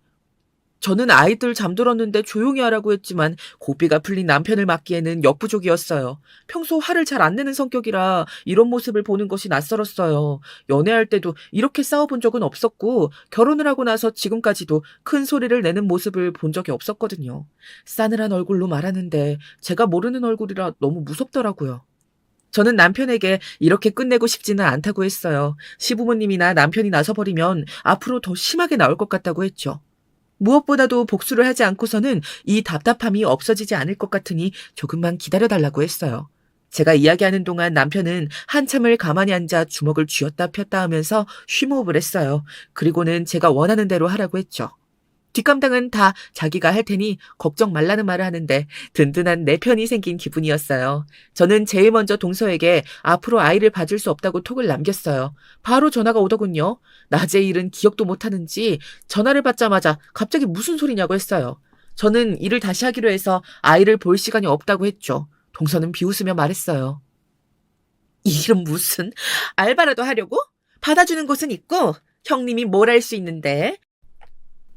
저는 아이들 잠들었는데 조용히 하라고 했지만 고삐가 풀린 남편을 맡기에는 역부족이었어요. 평소 화를 잘 안 내는 성격이라 이런 모습을 보는 것이 낯설었어요. 연애할 때도 이렇게 싸워본 적은 없었고 결혼을 하고 나서 지금까지도 큰 소리를 내는 모습을 본 적이 없었거든요. 싸늘한 얼굴로 말하는데 제가 모르는 얼굴이라 너무 무섭더라고요. 저는 남편에게 이렇게 끝내고 싶지는 않다고 했어요. 시부모님이나 남편이 나서버리면 앞으로 더 심하게 나올 것 같다고 했죠. 무엇보다도 복수를 하지 않고서는 이 답답함이 없어지지 않을 것 같으니 조금만 기다려달라고 했어요. 제가 이야기하는 동안 남편은 한참을 가만히 앉아 주먹을 쥐었다 폈다 하면서 쉬호흡을 했어요. 그리고는 제가 원하는 대로 하라고 했죠. 뒷감당은 다 자기가 할 테니 걱정 말라는 말을 하는데 든든한 내 편이 생긴 기분이었어요. 저는 제일 먼저 동서에게 앞으로 아이를 봐줄 수 없다고 톡을 남겼어요. 바로 전화가 오더군요. 낮에 일은 기억도 못하는지 전화를 받자마자 갑자기 무슨 소리냐고 했어요. 저는 일을 다시 하기로 해서 아이를 볼 시간이 없다고 했죠. 동서는 비웃으며 말했어요. 이 일은 무슨 알바라도 하려고? 받아주는 곳은 있고 형님이 뭘 할 수 있는데.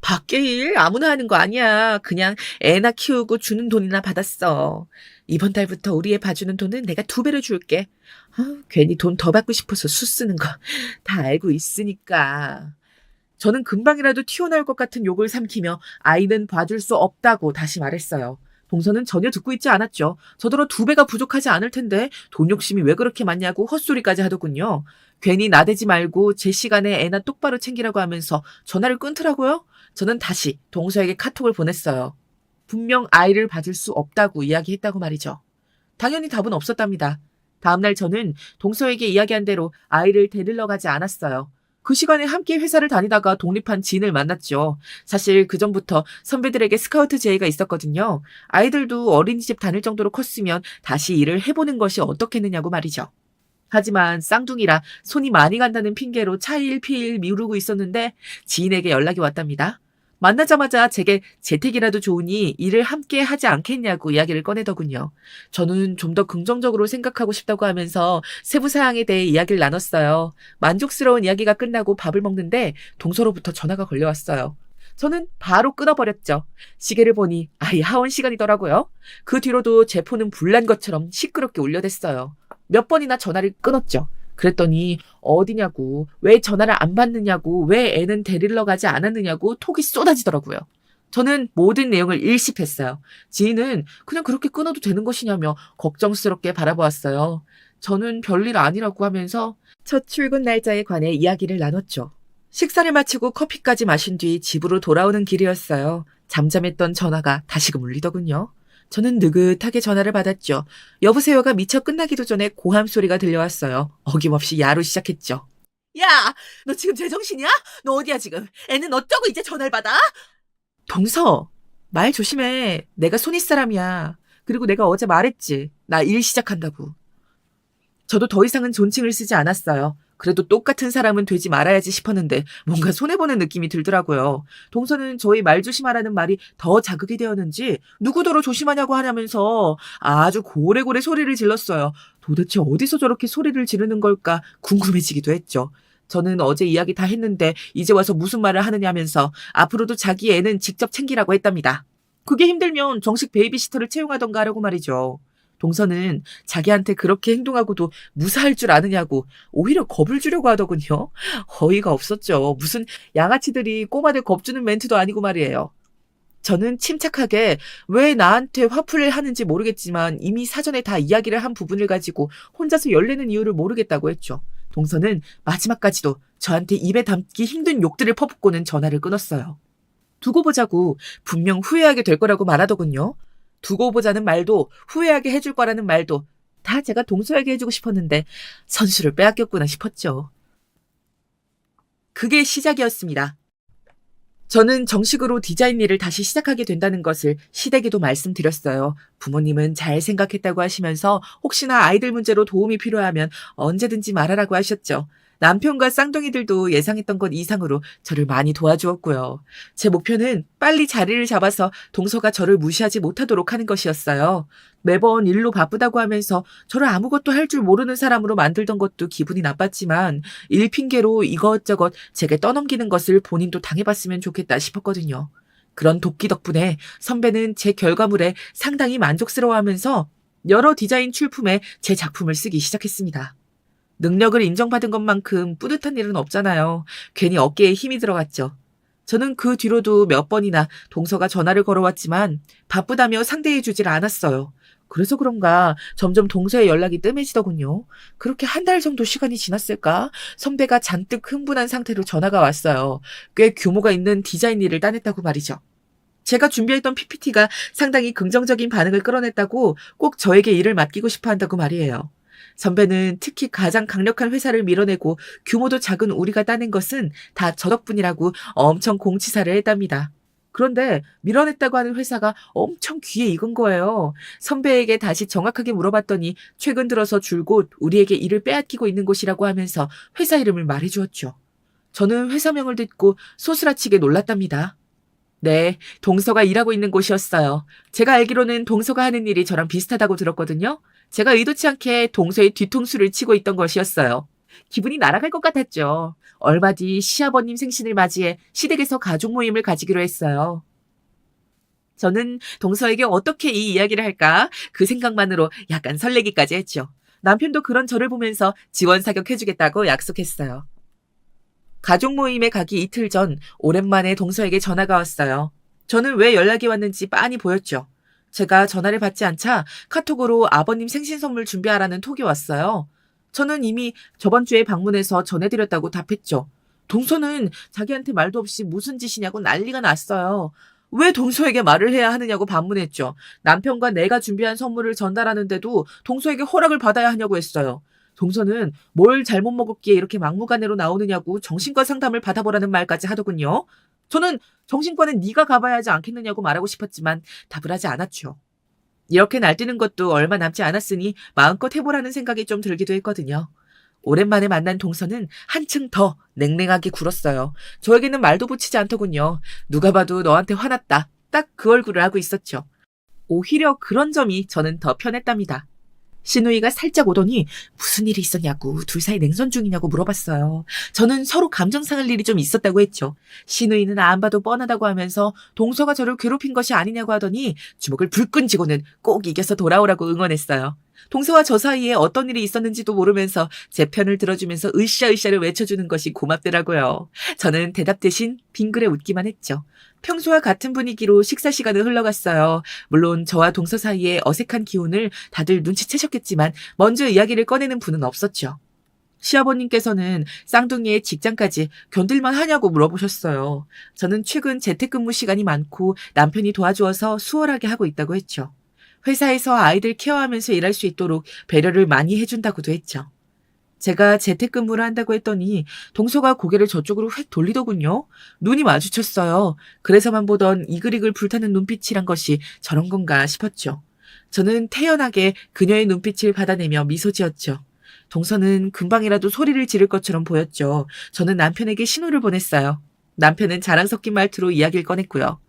밖에 일 아무나 하는 거 아니야. 그냥 애나 키우고 주는 돈이나 받았어. 이번 달부터 우리 애 봐주는 돈은 내가 2배로 줄게. 괜히 돈 더 받고 싶어서 수 쓰는 거 다 알고 있으니까. 저는 금방이라도 튀어나올 것 같은 욕을 삼키며 아이는 봐줄 수 없다고 다시 말했어요. 동서는 전혀 듣고 있지 않았죠. 저더러 2배가 부족하지 않을 텐데 돈 욕심이 왜 그렇게 많냐고 헛소리까지 하더군요. 괜히 나대지 말고 제 시간에 애나 똑바로 챙기라고 하면서 전화를 끊더라고요. 저는 다시 동서에게 카톡을 보냈어요. 분명 아이를 봐줄 수 없다고 이야기했다고 말이죠. 당연히 답은 없었답니다. 다음날 저는 동서에게 이야기한 대로 아이를 데리러 가지 않았어요. 그 시간에 함께 회사를 다니다가 독립한 지인을 만났죠. 사실 그전부터 선배들에게 스카우트 제의가 있었거든요. 아이들도 어린이집 다닐 정도로 컸으면 다시 일을 해보는 것이 어떻겠느냐고 말이죠. 하지만 쌍둥이라 손이 많이 간다는 핑계로 차일 피일 미루고 있었는데 지인에게 연락이 왔답니다. 만나자마자 제게 재택이라도 좋으니 일을 함께 하지 않겠냐고 이야기를 꺼내더군요. 저는 좀 더 긍정적으로 생각하고 싶다고 하면서 세부 사항에 대해 이야기를 나눴어요. 만족스러운 이야기가 끝나고 밥을 먹는데 동서로부터 전화가 걸려왔어요. 저는 바로 끊어버렸죠. 시계를 보니 아예 하원 시간이더라고요. 그 뒤로도 제 폰은 불난 것처럼 시끄럽게 울려댔어요. 몇 번이나 전화를 끊었죠. 그랬더니 어디냐고, 왜 전화를 안 받느냐고, 왜 애는 데리러 가지 않았느냐고 톡이 쏟아지더라고요. 저는 모든 내용을 일십했어요. 지인은 그냥 그렇게 끊어도 되는 것이냐며 걱정스럽게 바라보았어요. 저는 별일 아니라고 하면서 첫 출근 날짜에 관해 이야기를 나눴죠. 식사를 마치고 커피까지 마신 뒤 집으로 돌아오는 길이었어요. 잠잠했던 전화가 다시금 울리더군요. 저는 느긋하게 전화를 받았죠. 여보세요가 미처 끝나기도 전에 고함 소리가 들려왔어요. 어김없이 야로 시작했죠. 야, 너 지금 제정신이야? 너 어디야 지금? 애는 어쩌고 이제 전화를 받아? 동서, 말 조심해. 내가 손윗 사람이야. 그리고 내가 어제 말했지. 나 일 시작한다고. 저도 더 이상은 존칭을 쓰지 않았어요. 그래도 똑같은 사람은 되지 말아야지 싶었는데 뭔가 손해보는 느낌이 들더라고요. 동서는 저희 말 조심하라는 말이 더 자극이 되었는지 누구더러 조심하냐고 하냐면서 아주 고래고래 소리를 질렀어요. 도대체 어디서 저렇게 소리를 지르는 걸까 궁금해지기도 했죠. 저는 어제 이야기 다 했는데 이제 와서 무슨 말을 하느냐면서 앞으로도 자기 애는 직접 챙기라고 했답니다. 그게 힘들면 정식 베이비시터를 채용하던가 하려고 말이죠. 동서는 자기한테 그렇게 행동하고도 무사할 줄 아느냐고 오히려 겁을 주려고 하더군요. 어이가 없었죠. 무슨 양아치들이 꼬마들 겁주는 멘트도 아니고 말이에요. 저는 침착하게 왜 나한테 화풀이를 하는지 모르겠지만 이미 사전에 다 이야기를 한 부분을 가지고 혼자서 열내는 이유를 모르겠다고 했죠. 동서는 마지막까지도 저한테 입에 담기 힘든 욕들을 퍼붓고는 전화를 끊었어요. 두고 보자고 분명 후회하게 될 거라고 말하더군요. 두고 보자는 말도 후회하게 해줄 거라는 말도 다 제가 동서에게 해주고 싶었는데 선수를 빼앗겼구나 싶었죠. 그게 시작이었습니다. 저는 정식으로 디자인 일을 다시 시작하게 된다는 것을 시댁에도 말씀드렸어요. 부모님은 잘 생각했다고 하시면서 혹시나 아이들 문제로 도움이 필요하면 언제든지 말하라고 하셨죠. 남편과 쌍둥이들도 예상했던 것 이상으로 저를 많이 도와주었고요. 제 목표는 빨리 자리를 잡아서 동서가 저를 무시하지 못하도록 하는 것이었어요. 매번 일로 바쁘다고 하면서 저를 아무것도 할 줄 모르는 사람으로 만들던 것도 기분이 나빴지만 일 핑계로 이것저것 제게 떠넘기는 것을 본인도 당해봤으면 좋겠다 싶었거든요. 그런 돕기 덕분에 선배는 제 결과물에 상당히 만족스러워하면서 여러 디자인 출품에 제 작품을 쓰기 시작했습니다. 능력을 인정받은 것만큼 뿌듯한 일은 없잖아요. 괜히 어깨에 힘이 들어갔죠. 저는 그 뒤로도 몇 번이나 동서가 전화를 걸어왔지만 바쁘다며 상대해주질 않았어요. 그래서 그런가 점점 동서의 연락이 뜸해지더군요. 그렇게 한 달 정도 시간이 지났을까? 선배가 잔뜩 흥분한 상태로 전화가 왔어요. 꽤 규모가 있는 디자인 일을 따냈다고 말이죠. 제가 준비했던 PPT가 상당히 긍정적인 반응을 끌어냈다고 꼭 저에게 일을 맡기고 싶어 한다고 말이에요. 선배는 특히 가장 강력한 회사를 밀어내고 규모도 작은 우리가 따낸 것은 다 저 덕분이라고 엄청 공치사를 했답니다. 그런데 밀어냈다고 하는 회사가 엄청 귀에 익은 거예요. 선배에게 다시 정확하게 물어봤더니 최근 들어서 줄곧 우리에게 일을 빼앗기고 있는 곳이라고 하면서 회사 이름을 말해주었죠. 저는 회사명을 듣고 소스라치게 놀랐답니다. 네, 동서가 일하고 있는 곳이었어요. 제가 알기로는 동서가 하는 일이 저랑 비슷하다고 들었거든요. 제가 의도치 않게 동서의 뒤통수를 치고 있던 것이었어요. 기분이 날아갈 것 같았죠. 얼마 뒤 시아버님 생신을 맞이해 시댁에서 가족 모임을 가지기로 했어요. 저는 동서에게 어떻게 이 이야기를 할까 그 생각만으로 약간 설레기까지 했죠. 남편도 그런 저를 보면서 지원 사격해주겠다고 약속했어요. 가족 모임에 가기 이틀 전 오랜만에 동서에게 전화가 왔어요. 저는 왜 연락이 왔는지 빤히 보였죠. 제가 전화를 받지 않자 카톡으로 아버님 생신 선물 준비하라는 톡이 왔어요. 저는 이미 저번 주에 방문해서 전해드렸다고 답했죠. 동서는 자기한테 말도 없이 무슨 짓이냐고 난리가 났어요. 왜 동서에게 말을 해야 하느냐고 반문했죠. 남편과 내가 준비한 선물을 전달하는데도 동서에게 허락을 받아야 하냐고 했어요. 동서는 뭘 잘못 먹었기에 이렇게 막무가내로 나오느냐고 정신과 상담을 받아보라는 말까지 하더군요. 저는 정신과는 네가 가봐야 하지 않겠느냐고 말하고 싶었지만 답을 하지 않았죠. 이렇게 날뛰는 것도 얼마 남지 않았으니 마음껏 해보라는 생각이 좀 들기도 했거든요. 오랜만에 만난 동서는 한층 더 냉랭하게 굴었어요. 저에게는 말도 붙이지 않더군요. 누가 봐도 너한테 화났다. 딱 그 얼굴을 하고 있었죠. 오히려 그런 점이 저는 더 편했답니다. 신우이가 살짝 오더니 무슨 일이 있었냐고, 둘 사이 냉전 중이냐고 물어봤어요. 저는 서로 감정 상할 일이 좀 있었다고 했죠. 신우이는 안 봐도 뻔하다고 하면서 동서가 저를 괴롭힌 것이 아니냐고 하더니 주먹을 불끈 쥐고는 꼭 이겨서 돌아오라고 응원했어요. 동서와 저 사이에 어떤 일이 있었는지도 모르면서 제 편을 들어주면서 으쌰으쌰를 외쳐주는 것이 고맙더라고요. 저는 대답 대신 빙그레 웃기만 했죠. 평소와 같은 분위기로 식사 시간은 흘러갔어요. 물론 저와 동서 사이에 어색한 기운을 다들 눈치채셨겠지만 먼저 이야기를 꺼내는 분은 없었죠. 시아버님께서는 쌍둥이의 직장까지 견딜만 하냐고 물어보셨어요. 저는 최근 재택근무 시간이 많고 남편이 도와주어서 수월하게 하고 있다고 했죠. 회사에서 아이들 케어하면서 일할 수 있도록 배려를 많이 해준다고도 했죠. 제가 재택근무를 한다고 했더니 동서가 고개를 저쪽으로 휙 돌리더군요. 눈이 마주쳤어요. 그래서만 보던 이글이글 불타는 눈빛이란 것이 저런 건가 싶었죠. 저는 태연하게 그녀의 눈빛을 받아내며 미소 지었죠. 동서는 금방이라도 소리를 지를 것처럼 보였죠. 저는 남편에게 신호를 보냈어요. 남편은 자랑 섞인 말투로 이야기를 꺼냈고요.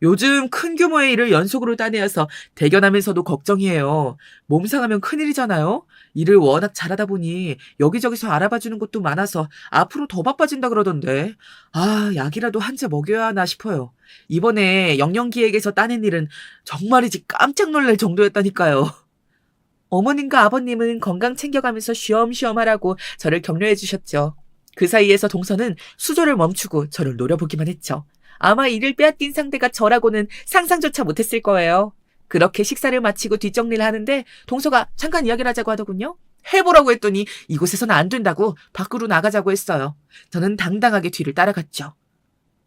요즘 큰 규모의 일을 연속으로 따내어서 대견하면서도 걱정이에요. 몸 상하면 큰일이잖아요. 일을 워낙 잘하다 보니 여기저기서 알아봐주는 것도 많아서 앞으로 더 바빠진다 그러던데. 아, 약이라도 한 재 먹여야 하나 싶어요. 이번에 영영기획에서 따낸 일은 정말이지 깜짝 놀랄 정도였다니까요. 어머님과 아버님은 건강 챙겨가면서 쉬엄쉬엄 하라고 저를 격려해 주셨죠. 그 사이에서 동서는 수조를 멈추고 저를 노려보기만 했죠. 아마 이를 빼앗긴 상대가 저라고는 상상조차 못했을 거예요. 그렇게 식사를 마치고 뒷정리를 하는데 동서가 잠깐 이야기를 하자고 하더군요. 해보라고 했더니 이곳에서는 안 된다고 밖으로 나가자고 했어요. 저는 당당하게 뒤를 따라갔죠.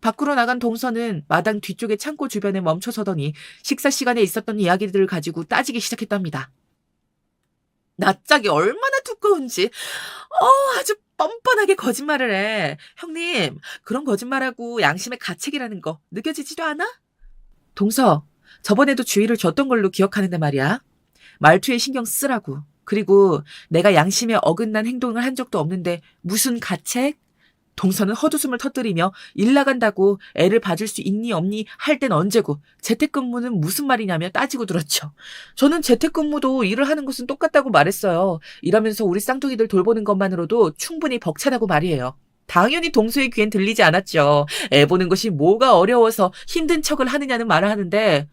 밖으로 나간 동서는 마당 뒤쪽의 창고 주변에 멈춰서더니 식사 시간에 있었던 이야기들을 가지고 따지기 시작했답니다. 낯짝이 얼마나 두꺼운지 아주 뻔뻔하게 거짓말을 해. 형님, 그런 거짓말하고 양심의 가책이라는 거 느껴지지도 않아? 동서, 저번에도 주의를 줬던 걸로 기억하는데 말이야. 말투에 신경 쓰라고. 그리고 내가 양심에 어긋난 행동을 한 적도 없는데 무슨 가책? 동서는 헛웃음을 터뜨리며 일 나간다고 애를 봐줄 수 있니 없니 할 땐 언제고 재택근무는 무슨 말이냐며 따지고 들었죠. 저는 재택근무도 일을 하는 것은 똑같다고 말했어요. 이러면서 우리 쌍둥이들 돌보는 것만으로도 충분히 벅차다고 말이에요. 당연히 동서의 귀엔 들리지 않았죠. 애 보는 것이 뭐가 어려워서 힘든 척을 하느냐는 말을 하는데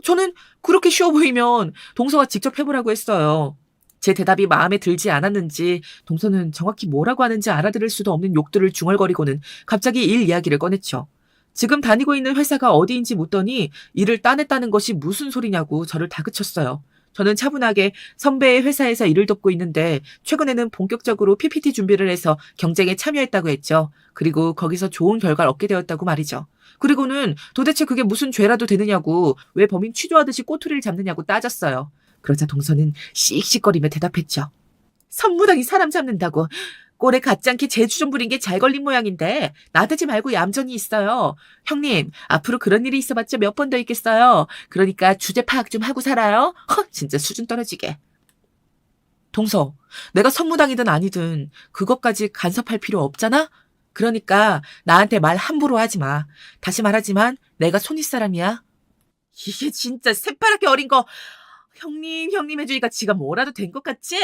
저는 그렇게 쉬워 보이면 동서가 직접 해보라고 했어요. 제 대답이 마음에 들지 않았는지 동서는 정확히 뭐라고 하는지 알아들을 수도 없는 욕들을 중얼거리고는 갑자기 일 이야기를 꺼냈죠. 지금 다니고 있는 회사가 어디인지 묻더니 일을 따냈다는 것이 무슨 소리냐고 저를 다그쳤어요. 저는 차분하게 선배의 회사에서 일을 돕고 있는데 최근에는 본격적으로 PPT 준비를 해서 경쟁에 참여했다고 했죠. 그리고 거기서 좋은 결과를 얻게 되었다고 말이죠. 그리고는 도대체 그게 무슨 죄라도 되느냐고 왜 범인 취조하듯이 꼬투리를 잡느냐고 따졌어요. 그러자 동서는 씩씩거리며 대답했죠. 선무당이 사람 잡는다고. 꼴에 같지 않게 재주 좀 부린 게 잘 걸린 모양인데 나대지 말고 얌전히 있어요. 형님, 앞으로 그런 일이 있어봤자 몇 번 더 있겠어요. 그러니까 주제 파악 좀 하고 살아요. 진짜 수준 떨어지게. 동서, 내가 선무당이든 아니든 그것까지 간섭할 필요 없잖아? 그러니까 나한테 말 함부로 하지 마. 다시 말하지만 내가 손윗사람이야. 이게 진짜 새파랗게 어린 거. 형님 해주니까 지가 뭐라도 된 것 같지?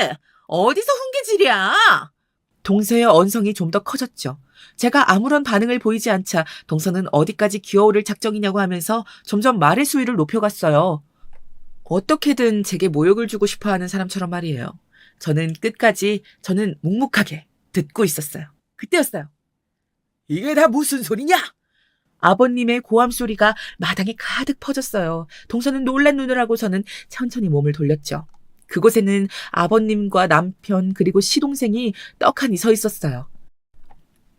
어디서 훈계질이야? 동서의 언성이 좀 더 커졌죠. 제가 아무런 반응을 보이지 않자 동서는 어디까지 기어오를 작정이냐고 하면서 점점 말의 수위를 높여갔어요. 어떻게든 제게 모욕을 주고 싶어하는 사람처럼 말이에요. 저는 묵묵하게 듣고 있었어요. 그때였어요. 이게 다 무슨 소리냐? 아버님의 고함 소리가 마당에 가득 퍼졌어요. 동서는 놀란 눈을 하고 저는 천천히 몸을 돌렸죠. 그곳에는 아버님과 남편 그리고 시동생이 떡하니 서 있었어요.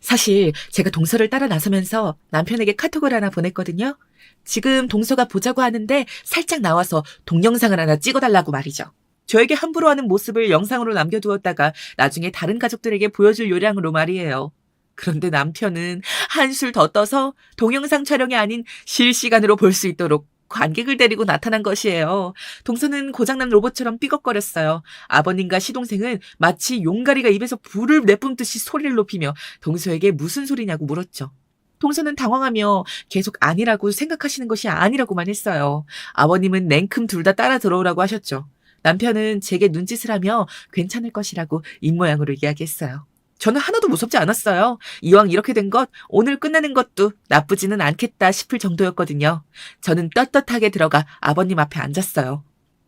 사실 제가 동서를 따라 나서면서 남편에게 카톡을 하나 보냈거든요. 지금 동서가 보자고 하는데 살짝 나와서 동영상을 하나 찍어달라고 말이죠. 저에게 함부로 하는 모습을 영상으로 남겨두었다가 나중에 다른 가족들에게 보여줄 요량으로 말이에요. 그런데 남편은 한술 더 떠서 동영상 촬영이 아닌 실시간으로 볼 수 있도록 관객을 데리고 나타난 것이에요. 동서는 고장난 로봇처럼 삐걱거렸어요. 아버님과 시동생은 마치 용가리가 입에서 불을 내뿜듯이 소리를 높이며 동서에게 무슨 소리냐고 물었죠. 동서는 당황하며 계속 아니라고 생각하시는 것이 아니라고만 했어요. 아버님은 냉큼 둘 다 따라 들어오라고 하셨죠. 남편은 제게 눈짓을 하며 괜찮을 것이라고 입모양으로 이야기했어요. 저는 하나도 무섭지 않았어요. 이왕 이렇게 된 것, 오늘 끝내는 것도 나쁘지는 않겠다 싶을 정도였거든요. 저는 떳떳하게 들어가 아버님 앞에 앉았어요.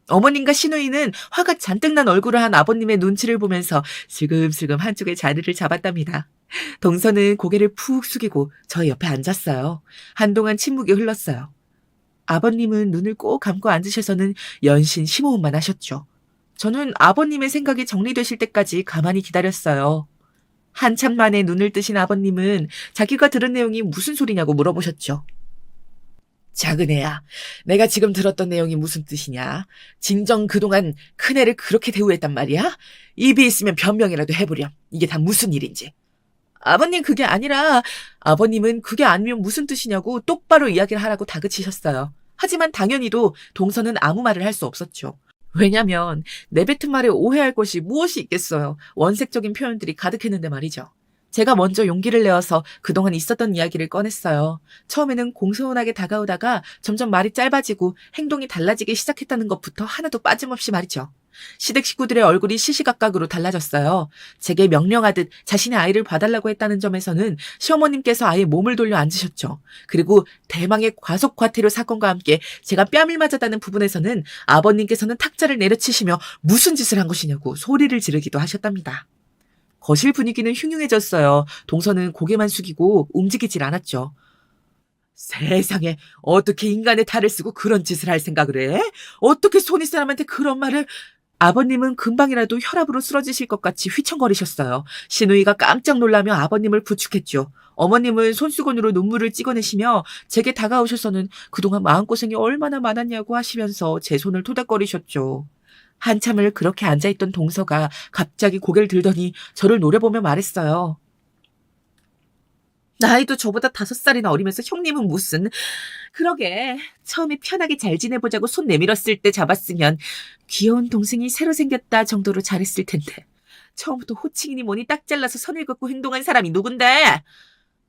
어머님과 시누이는 화가 잔뜩 난 얼굴을 한 아버님의 눈치를 보면서 슬금슬금 한쪽에 자리를 잡았답니다. 동서는 고개를 푹 숙이고 저희 옆에 앉았어요. 한동안 침묵이 흘렀어요. 아버님은 눈을 꼭 감고 앉으셔서는 연신 심호흡만 하셨죠. 저는 아버님의 생각이 정리되실 때까지 가만히 기다렸어요. 한참 만에 눈을 뜨신 아버님은 자기가 들은 내용이 무슨 소리냐고 물어보셨죠. 작은 애야, 내가 지금 들었던 내용이 무슨 뜻이냐? 진정 그동안 큰애를 그렇게 대우했단 말이야? 입이 있으면 변명이라도 해보렴. 이게 다 무슨 일인지. 아버님 그게 아니라 아버님은 그게 아니면 무슨 뜻이냐고 똑바로 이야기를 하라고 다그치셨어요. 하지만 당연히도 동서는 아무 말을 할 수 없었죠. 왜냐면 내뱉은 말에 오해할 것이 무엇이 있겠어요. 원색적인 표현들이 가득했는데 말이죠. 제가 먼저 용기를 내어서 그동안 있었던 이야기를 꺼냈어요. 처음에는 공손하게 다가오다가 점점 말이 짧아지고 행동이 달라지기 시작했다는 것부터 하나도 빠짐없이 말이죠. 시댁 식구들의 얼굴이 시시각각으로 달라졌어요. 제게 명령하듯 자신의 아이를 봐달라고 했다는 점에서는 시어머님께서 아예 몸을 돌려 앉으셨죠. 그리고 대망의 과속과태료 사건과 함께 제가 뺨을 맞았다는 부분에서는 아버님께서는 탁자를 내려치시며 무슨 짓을 한 것이냐고 소리를 지르기도 하셨답니다. 거실 분위기는 흉흉해졌어요. 동서는 고개만 숙이고 움직이질 않았죠. 세상에 어떻게 인간의 탈을 쓰고 그런 짓을 할 생각을 해? 어떻게 손이 사람한테 그런 말을... 아버님은 금방이라도 혈압으로 쓰러지실 것 같이 휘청거리셨어요. 시누이가 깜짝 놀라며 아버님을 부축했죠. 어머님은 손수건으로 눈물을 찍어내시며 제게 다가오셔서는 그동안 마음고생이 얼마나 많았냐고 하시면서 제 손을 토닥거리셨죠. 한참을 그렇게 앉아있던 동서가 갑자기 고개를 들더니 저를 노려보며 말했어요. 나이도 저보다 5살이나 어리면서 형님은 무슨... 그러게 처음에 편하게 잘 지내보자고 손 내밀었을 때 잡았으면 귀여운 동생이 새로 생겼다 정도로 잘했을 텐데 처음부터 호칭이니 뭐니 딱 잘라서 선을 긋고 행동한 사람이 누군데?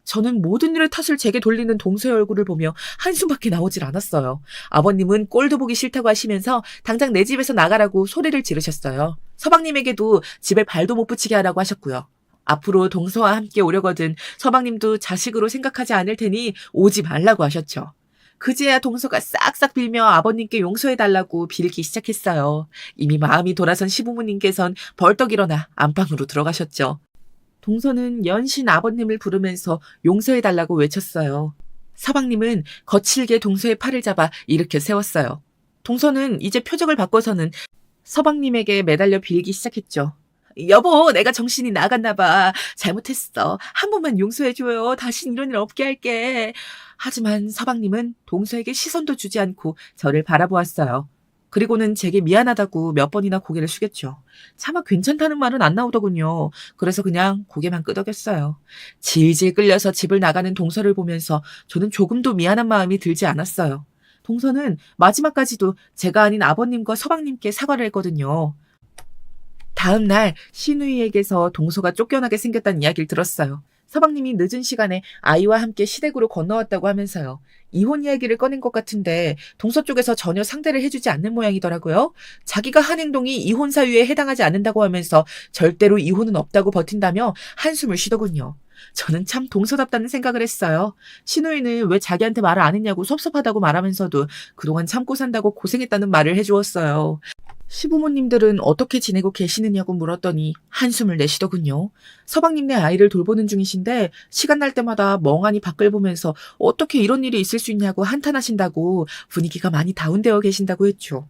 저는 모든 일의 탓을 제게 돌리는 동서의 얼굴을 보며 한숨밖에 나오질 않았어요. 아버님은 꼴도 보기 싫다고 하시면서 당장 내 집에서 나가라고 소리를 지르셨어요. 서방님에게도 집에 발도 못 붙이게 하라고 하셨고요. 앞으로 동서와 함께 오려거든 서방님도 자식으로 생각하지 않을 테니 오지 말라고 하셨죠. 그제야 동서가 싹싹 빌며 아버님께 용서해달라고 빌기 시작했어요. 이미 마음이 돌아선 시부모님께선 벌떡 일어나 안방으로 들어가셨죠. 동서는 연신 아버님을 부르면서 용서해달라고 외쳤어요. 서방님은 거칠게 동서의 팔을 잡아 일으켜 세웠어요. 동서는 이제 표정을 바꿔서는 서방님에게 매달려 빌기 시작했죠. 여보, 내가 정신이 나갔나 봐. 잘못했어. 한 번만 용서해줘요. 다신 이런 일 없게 할게. 하지만 서방님은 동서에게 시선도 주지 않고 저를 바라보았어요. 그리고는 제게 미안하다고 몇 번이나 고개를 숙였죠. 차마 괜찮다는 말은 안 나오더군요. 그래서 그냥 고개만 끄덕였어요. 질질 끌려서 집을 나가는 동서를 보면서 저는 조금도 미안한 마음이 들지 않았어요. 동서는 마지막까지도 제가 아닌 아버님과 서방님께 사과를 했거든요. 다음 날 시누이에게서 동서가 쫓겨나게 생겼다는 이야기를 들었어요. 서방님이 늦은 시간에 아이와 함께 시댁으로 건너왔다고 하면서요. 이혼 이야기를 꺼낸 것 같은데 동서 쪽에서 전혀 상대를 해주지 않는 모양이더라고요. 자기가 한 행동이 이혼 사유에 해당하지 않는다고 하면서 절대로 이혼은 없다고 버틴다며 한숨을 쉬더군요. 저는 참 동서답다는 생각을 했어요. 시누이는 왜 자기한테 말을 안 했냐고 섭섭하다고 말하면서도 그동안 참고 산다고 고생했다는 말을 해주었어요. 시부모님들은 어떻게 지내고 계시느냐고 물었더니 한숨을 내쉬더군요. 서방님네 아이를 돌보는 중이신데 시간 날 때마다 멍하니 밖을 보면서 어떻게 이런 일이 있을 수 있냐고 한탄하신다고 분위기가 많이 다운되어 계신다고 했죠.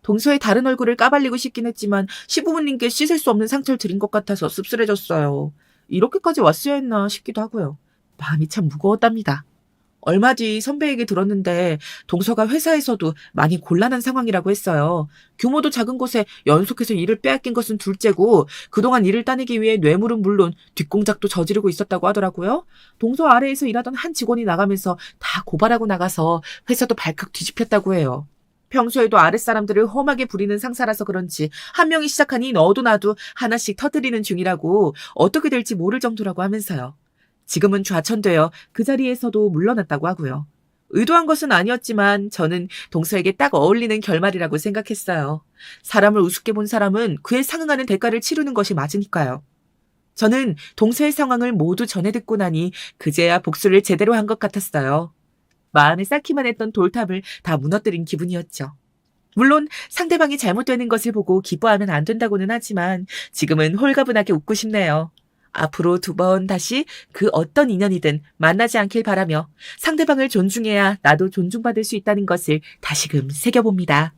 동서의 다른 얼굴을 까발리고 싶긴 했지만 시부모님께 씻을 수 없는 상처를 드린 것 같아서 씁쓸해졌어요. 이렇게까지 왔어야 했나 싶기도 하고요. 마음이 참 무거웠답니다. 얼마 뒤 선배에게 들었는데 동서가 회사에서도 많이 곤란한 상황이라고 했어요. 규모도 작은 곳에 연속해서 일을 빼앗긴 것은 둘째고 그동안 일을 따내기 위해 뇌물은 물론 뒷공작도 저지르고 있었다고 하더라고요. 동서 아래에서 일하던 한 직원이 나가면서 다 고발하고 나가서 회사도 발칵 뒤집혔다고 해요. 평소에도 아랫사람들을 험하게 부리는 상사라서 그런지 한 명이 시작하니 너도 나도 하나씩 터뜨리는 중이라고 어떻게 될지 모를 정도라고 하면서요. 지금은 좌천되어 그 자리에서도 물러났다고 하고요. 의도한 것은 아니었지만 저는 동서에게 딱 어울리는 결말이라고 생각했어요. 사람을 우습게 본 사람은 그에 상응하는 대가를 치르는 것이 맞으니까요. 저는 동서의 상황을 모두 전해 듣고 나니 그제야 복수를 제대로 한 것 같았어요. 마음에 쌓기만 했던 돌탑을 다 무너뜨린 기분이었죠. 물론 상대방이 잘못되는 것을 보고 기뻐하면 안 된다고는 하지만 지금은 홀가분하게 웃고 싶네요. 앞으로 2번 다시 그 어떤 인연이든 만나지 않길 바라며 상대방을 존중해야 나도 존중받을 수 있다는 것을 다시금 새겨봅니다.